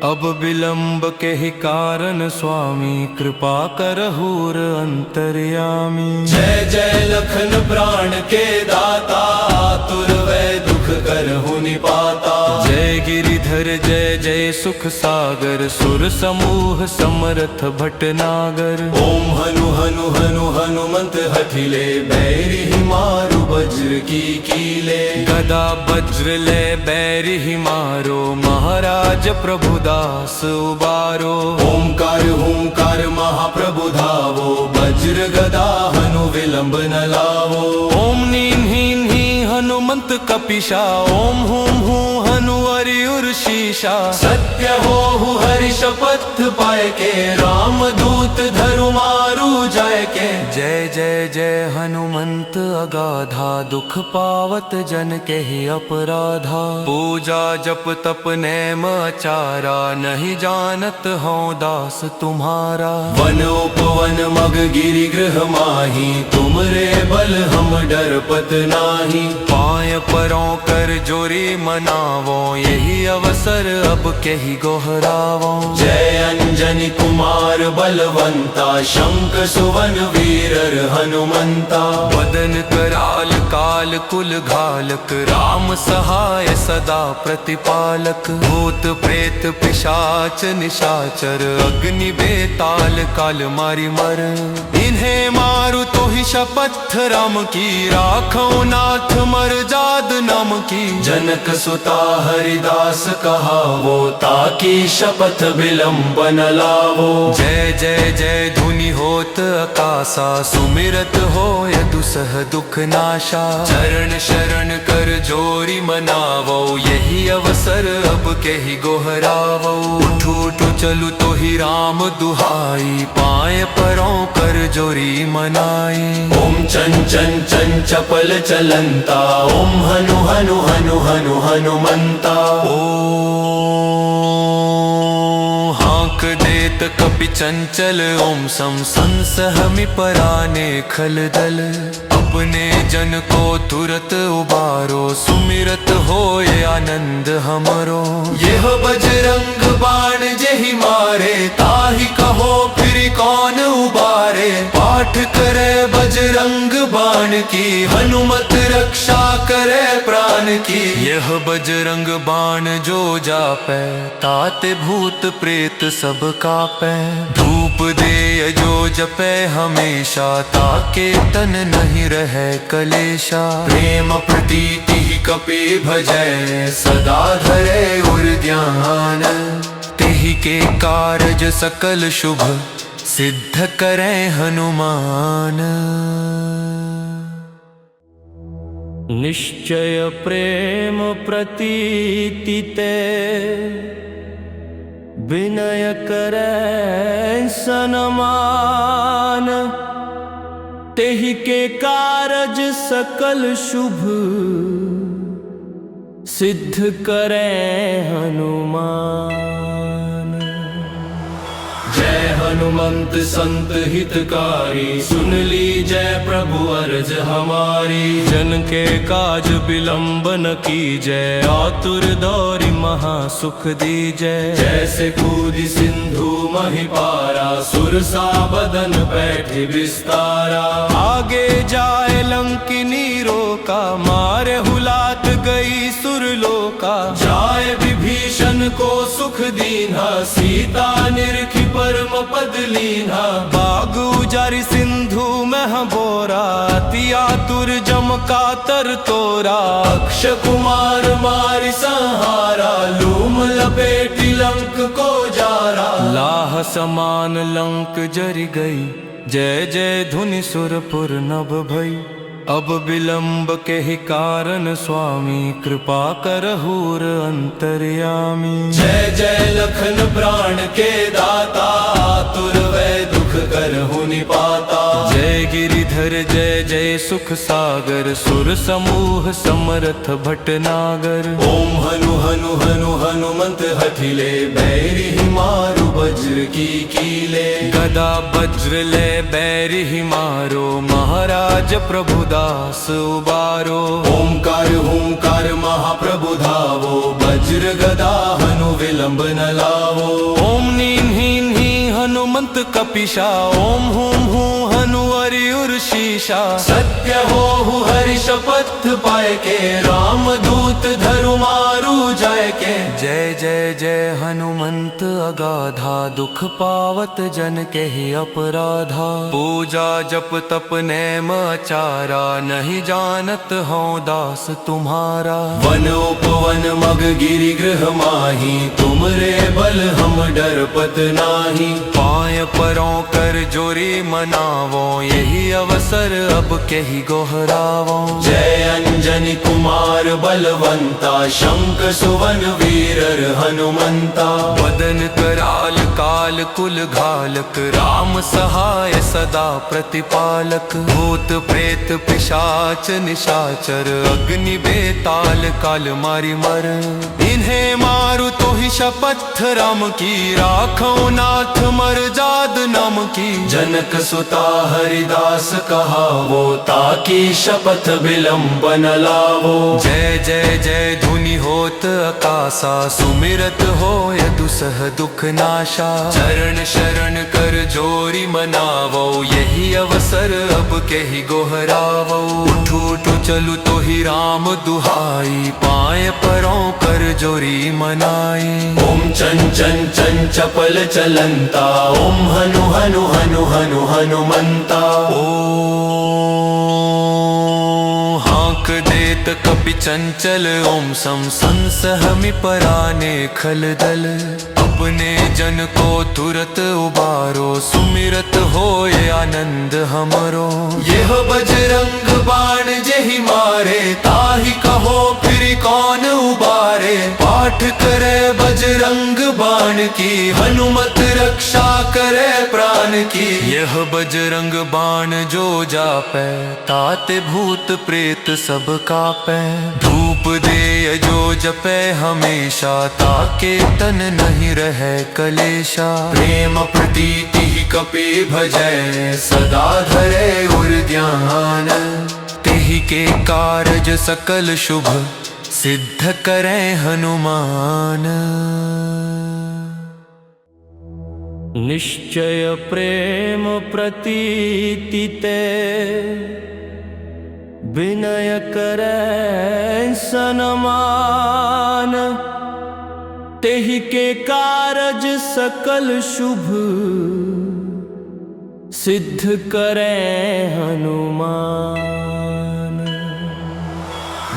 अब विलंब के ही कारण स्वामी कृपा करहूर अंतर्यामी। जय जय लखन प्राण के दाता आतुर वै दुख करहु निपाता। जय गिरिधर जय जय सुख सागर सुर समूह समरथ भटनागर। ओम हनु हनु हनु हनुमंत हठिले बैरि मारु वज्र की कीले। गदा वज्र ले बैरि मारो महाराज प्रभु दास उबारो। ओंकार हुंकार महाप्रभु धावो वज्र गदा हनु विलंब न लावो। ओम नीम हीन ही हनुमंत कपिशा ओम हुम हूँ हनु अरियुर शीशा। सत्य हो हरि शपथ पाए के राम दूत धरु मारु जाय के। जय जय जय हनुमंत अगाधा दुख पावत जन के ही अपराधा। पूजा जप तप नेम आचारा नहीं जानत हूँ दास तुम्हारा। वन उपवन मग गिरि गृह माही तुमरे बल हम डरपत नाही। पाय परों कर जोरी मनावो यही अवसर अब के ही गोहरावो। जय अंजनी कुमार बलवंता शंख सुवन वीरर हनुमंता। वदन कराल काल कुल घालक राम सहाय सदा प्रतिपालक। भूत प्रेत पिशाच निशाचर अग्नि बेताल काल मारी मर। इन्हें मारु तो ही शपथ राम की राखो नाथ मर जाद नाम की। जनक सुता हरिदास कहावो ताकि शपथ विलंब न लावो। जय जय जय धुनि होत आकाशा सुमिरत होय दुसह दुख नाशा। चरण शरण कर जोरी मनावो यही अवसर अब के ही गोहरावो। उठ उठ चलु तो ही राम दुहाई पाए परों कर जोरी मनाई। ओम चन चन चन चपल चलंता ओम हनु हनु हनु हनु हनुमंता। हाँक देत कपि चंचल ओम सम संसहमि पराने खलदल। अपने जन को तुरत उबारो सुमिरत होए आनंद हमरो। यह बजरंग बाण जेहि मारे ताहि कहो फिर कौन उबारे। पाठ करे बजरंग बाण की हनुमत रक्षा करे प्राण की। यह बजरंग बाण जो जापै ताते भूत प्रेत सब कापै। धूप दे जो जपे हमेशा, ताके तन नहीं रहे कलेशा। प्रेम प्रीति कपि भजै, सदा धरे उर ध्यान। तेहि के कारज सकल शुभ, सिद्ध करे हनुमान। निश्चय प्रेम प्रतीति ते, विनय करे सनमान। तेहि के कारज सकल शुभ, सिद्ध करे हनुमान। जय हनुमंत संत हितकारी, सुन लीजय प्रभु अर्ज हमारी। जन के काज बिलंब न कीजय, आतुर दौरी महा सुख दीजय। जैसे कूदि सिंधु महिपारा, सुरसा बदन बैठे विस्तारा। आगे जाए लंकिनी रोका, मारे हुलात गई सुरलोका। जाए विभीषण को सुख दीन्हा, सीता निरखी परम पद लीन्हा। बाग उजारि सिंधु मह बोरा, अति आतुर जम कातर तोरा। अक्ष कुमार मारि संहारा, लूम लपेटी लंक को जारा। लाह समान लंक जरि गई, जय जय धुनि सुरपुर नभ भई। अब विलंब के ही कारण स्वामी, कृपा करहूर अंतर्यामी। जय जय लखन प्राण के दाता, आतुर वै दुख करहु निपाता। जय गिरिधर जय जय सुख सागर, सुर समूह समरथ भटनागर। ओम हनु हनु हनु हनुमंत हठिले, बैरि मारु वज्र की कीले। गदा वज्र ले बैरि मारो, महाराज प्रभु दास उबारो। ओंकार हुंकार महाप्रभु धावो, वज्र गदा हनु विलंब न लावो। ओम नीम हीन ही हनुमंत कपिशा, ओम हुम हूँ हनु अरियुर शीशा। सत्य हो हरि शपथ पाए के, राम दूत धरु मारु जाय के। जय जय जय हनुमंत अगाधा, दुख पावत जन के ही अपराधा। पूजा जप तप नेम आचारा, नहीं जानत हूँ दास तुम्हारा। वन उपवन मग गिरि गृह माही, तुमरे बल हम डरपत नाही। पाय परों कर जोरी मनावो, यही अवसर अब के ही गोहरावो। जय अंजनी कुमार बलवंता, शंख सुवन वीरर हनुमंता। बदन कराल काल कुल घालक, राम सहाय सदा प्रतिपालक। भूत प्रेत पिशाच निशाचर, अग्नि बेताल काल मारी मर। इन्हें मारु तो ही शपथ राम की, राखो नाथ मर्जाद नाम की। जनक सुता हरिदास कहावो, ताकि शपथ विलंब न लावो। जय जय जय धुनि होत आकाशा, सुमिरत होय दुसह दुख नाशा। चरण शरण कर जोरी मनावो, यही अवसर अब के ही गोहरावो। उठू उठू चलू तो ही राम दुहाई, पाए परों कर जोरी मनाई। ओम चंचन चंचल चपल चलंता, ओम हनु हनु हनु हनु हनुमंता। हाँक देत कपि चंचल, ओम सम संसहमि पराने खल दल। अपने जन को तुरत उबारो, सुमिरत होए आनंद हमरो। यह बजरंग बाण जेहि मारे, ताहि कहो फिर कौन उबारे। पाठ करे बजरंग बाण की, हनुमत रक्षा करे प्राण की। यह बजरंग बाण जो जापै, ताते भूत प्रेत सब कापै। धूप दे जो जपै हमेशा, ताके तन नहीं रहे कलेशा। प्रेम प्रीति कपि भजै, सदा धरे उर ध्यान। तेहि के कारज सकल शुभ, सिद्ध करे हनुमान। निश्चय प्रेम प्रतीति ते, विनय करे सनमान। तेहि के कारज सकल शुभ, सिद्ध करें हनुमान।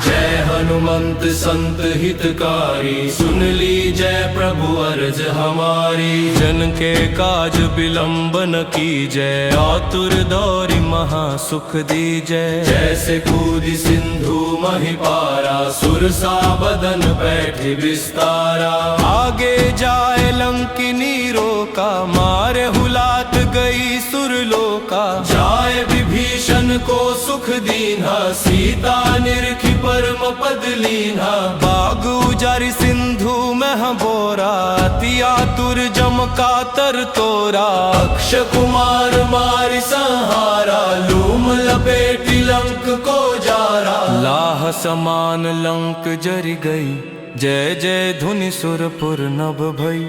जय हनुमंत संत हितकारी, सुन लीजय प्रभु अर्ज हमारी। जन के काज विलंब न कीजय, आतुर दौरी महा सुख दीजय। जैसे कूदी सिंधु महि पारा, सुरसा बदन बैठे विस्तारा। आगे जाए लंकिनी रोका, मारे हुलात गई सुरलोका। जाए विभीषण को सुख दीन्हा, सीता निरखी परम पद लीन्हा। बाग उजारी सिंधु मह बोरा, अति आतुर जम का तर तोरा। अक्ष कुमार मारि संहारा, लूम लपेटी लंक को जारा। लाह समान लंक जरि गई, जय जय धुनि सुरपुर नभ भई।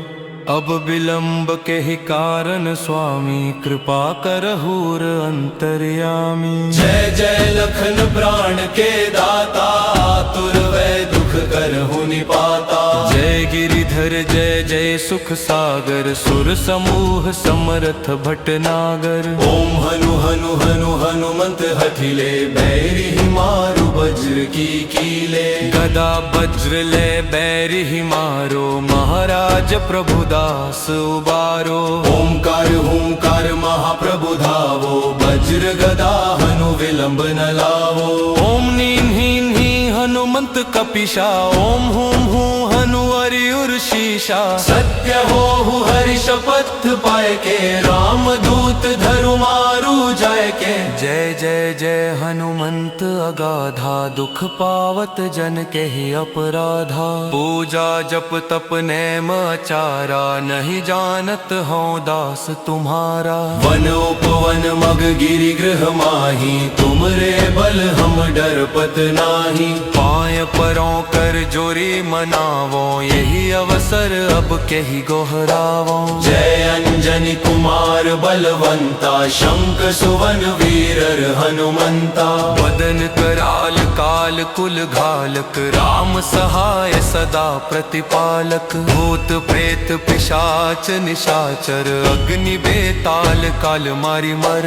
अब विलंब के ही कारण स्वामी, कृपा करहूर अंतर्यामी। जय जय लखन प्राण के दाता, आतुर वै दुख करहु निपाता। जय गिरिधर जय जय सुख सागर, सुर समूह समरथ भटनागर। ओम हनु हनु हनु हनुमंत हठिले, बैरि मारु वज्र की कीले। गदा वज्र ले बैरि मारो, महाराज प्रभु दास उबारो। ओंकार हुंकार महाप्रभु धावो, वज्र गदा हनु विलंब न लावो। ओम नीम हीन ही हनुमंत कपिशा, ओम हुम हूँ हनु अरियुर शीशा। सत्य हो हरि शपथ पाए के, राम दूत धरु मारु जाय के। जय जय जय हनुमंत अगाधा, दुख पावत जन के ही अपराधा। पूजा जप तप नेम आचारा, नहीं जानत हूँ दास तुम्हारा। वन उपवन मग गिरि गृह माही, तुमरे बल हम डरपत नाही। पाय परों कर जोरी मनावो, यही अवसर अब के ही गोहरावो। जय अंजनी कुमार बलवंता, शंख सुवन वीरर हनुमंता। वदन कराल काल कुल घालक, राम सहाय सदा प्रतिपालक। भूत प्रेत पिशाच निशाचर, अग्नि बेताल काल मारी मर।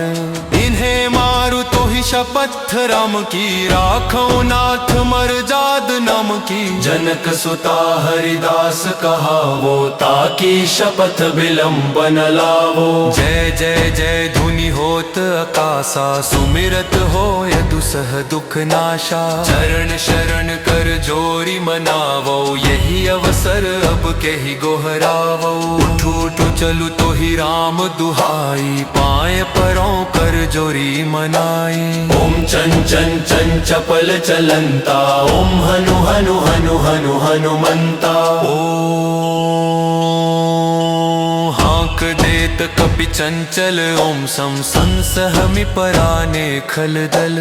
इन्हें मारु तो ही शपथ राम की, राखो नाथ मर जाद नाम की। जनक सुता हरिदास कहावो, ताकि शपथ विलंब न लावो। जय जय जय धुनि होत आकाशा, सुमिरत होय दुसह दुख नाशा। चरण शरण कर जोरी मनावो, यही अवसर अब के ही गोहरावो। उठू उठू चलू तो ही राम दुहाई, पाए परों कर जोरी मनाई। ओम चन चन चन चपल चलंता, ओम हनु हनु हनु हनु हनुमंता। हाँक देत कपि चंचल, ओम सम संसहमि पराने खल दल।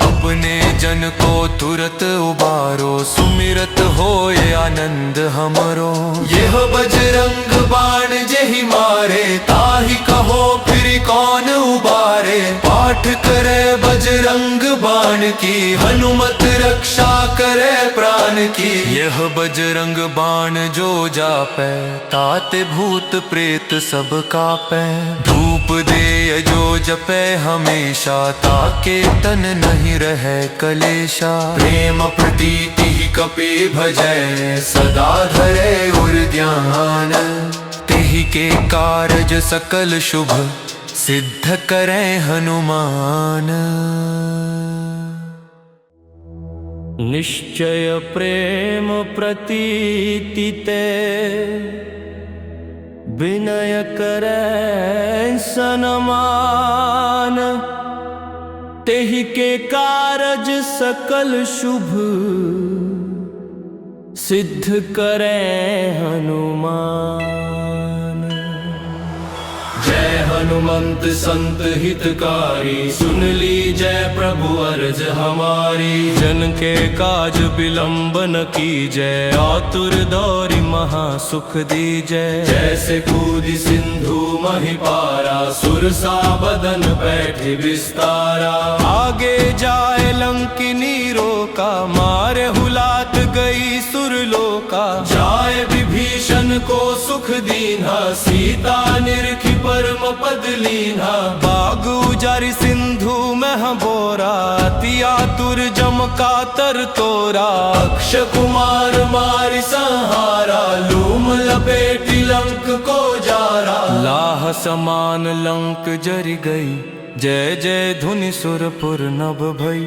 अपने जन को तुरत उबारो, सुमिरत होय आनंद हमरो। यह बजरंग बाण जेहि मारे, ताहि कहो फिर कौन उबारे। पाठ करे बजरंग बाण की, हनुमत रक्षा करे प्राण की। यह बजरंग बाण जो जापै, ताते भूत प्रेत सब कापै। धूप दे जो जपै हमेशा, ताके तन नहीं रहे कलेशा। प्रेम प्रतीति कपि भजै, सदा धरे उर ध्यान। तेहि के कारज सकल शुभ, सिद्ध करें हनुमान। निश्चय प्रेम प्रतीति ते, विनय करें सनमान। तेहि के कारज सकल शुभ, सिद्ध करें हनुमान। जय हनुमंत संत हितकारी, सुन लीजय प्रभु अर्ज हमारी। जन के काज विलंब न कीजय, आतुर दौरी महा सुख दीजय। जैसे कूदी सिंधु महि पारा, सुरसा बदन बैठे विस्तारा। आगे जाए लंकिनी रोका, मारे हुलात गई सुरलोका। जाए विभीषण को सुख दीन्हा, सीता निरखी परम पद लीन्हा। बाग मह बोरा, अति आतुर जम कातर तोरा। अक्ष कुमार मारि संहारा, लूम लपेटी लंक को जारा। लाह समान लंक जरि गई, जय जय धुनि सुरपुर नभ भई।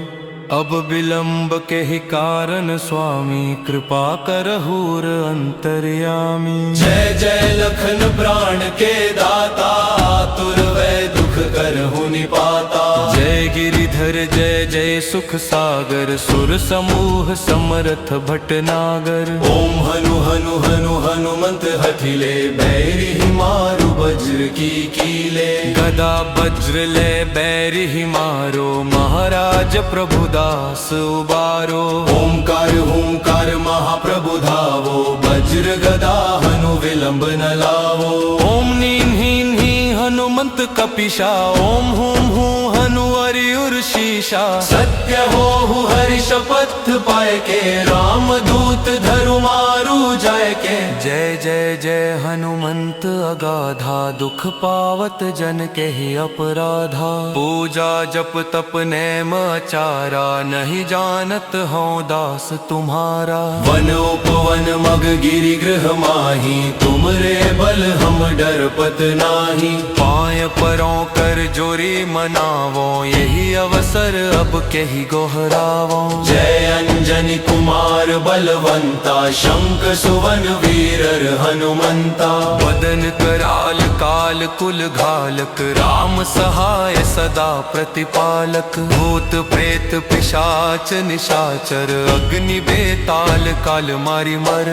अब विलंब के ही कारण स्वामी, कृपा करहूर अंतर्यामी। जय जय लखन प्राण के दाता, आतुर वै दुख करहु निपाता। जय गिरिधर जय जय सुख सागर, सुर समूह समरथ भटनागर। ओम हनु हनु हनु हनुमंत हठिले, बैरि ही मारु वज्र की कीले। गदा वज्र ले बैरि ही मारो, महाराज प्रभु दास उबारो। ओंकार हुंकार महाप्रभु धावो, वज्र गदा हनु विलंब न लावो। ओम नीम हीन ही हनुमंत कपिशा, ओम हुम हूँ हनु अरियुर शीशा। सत्य हो हरि शपथ पाए के, राम दूत धरु मारु जाय के। जय जय जय हनुमंत अगाधा, दुख पावत जन के ही अपराधा। पूजा जप तप नेम आचारा, नहीं जानत हूँ दास तुम्हारा। वन उपवन मग गिरि गृह माही, तुम रे बल हम डरपत नाही। पाय परों कर जोरी मनावो, यही अवसर अब के ही गोहरावो। जय अंजनी कुमार बलवंता, शंख सुवन वीरर हनुमंता। बदन कराल काल कुल घालक, राम सहाय सदा प्रतिपालक। भूत प्रेत पिशाच निशाचर, अग्नि बेताल काल मारि मर।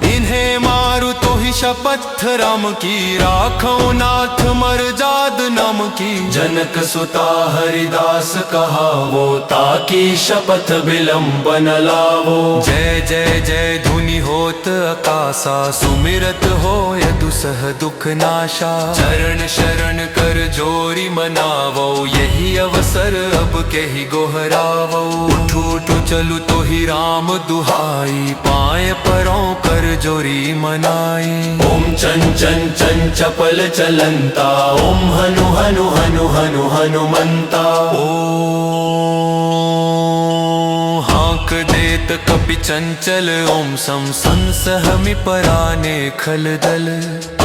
इन्हें मारु तो ही शपथ राम की, राखो नाथ मर जाद नाम की। जनक सुता हरिदास कहावो, ताकि शपथ विलंब न लावो। जय जय जय धुनि होत आकाशा, सुमिरत होय दुसह दुख नाशा। चरण शरण कर जोरी मनावो, यही अवसर अब के ही गोहरावो। उठू उठू चलू तो ही राम दुहाई, पाए परों कर जोरी मनाई। ओम चन चन चन चपल चलंता, ओम हनु हनु हनु हनु हनुमंता। हाँक देत कपि चंचल, ओम सम संसहमि पराने खल दल।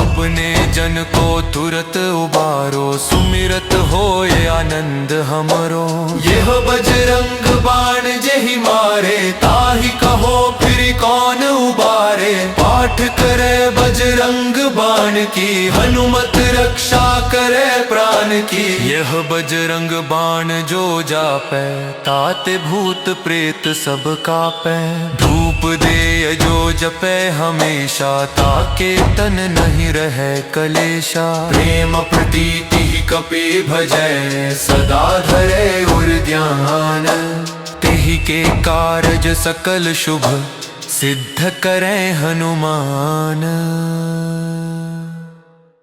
अपने जन को तुरत उबारो, सुमिरत होय आनंद हमरो। यह बजरंग बाण जेहि मारे, ताहि कहो फिर कौन उबारे। पाठ करे बजरंग बाण की, हनुमत रक्षा करे प्राण की। यह बजरंग बाण जो जापै, ताते भूत प्रेत सब कापै। धूप दे जो जपै हमेशा, ताके तन नहीं रहे कलेशा। प्रेम प्रतीति कपि भजै, सदा धरे उर ध्यान। तेहि के कारज सकल शुभ, सिद्ध करे हनुमान।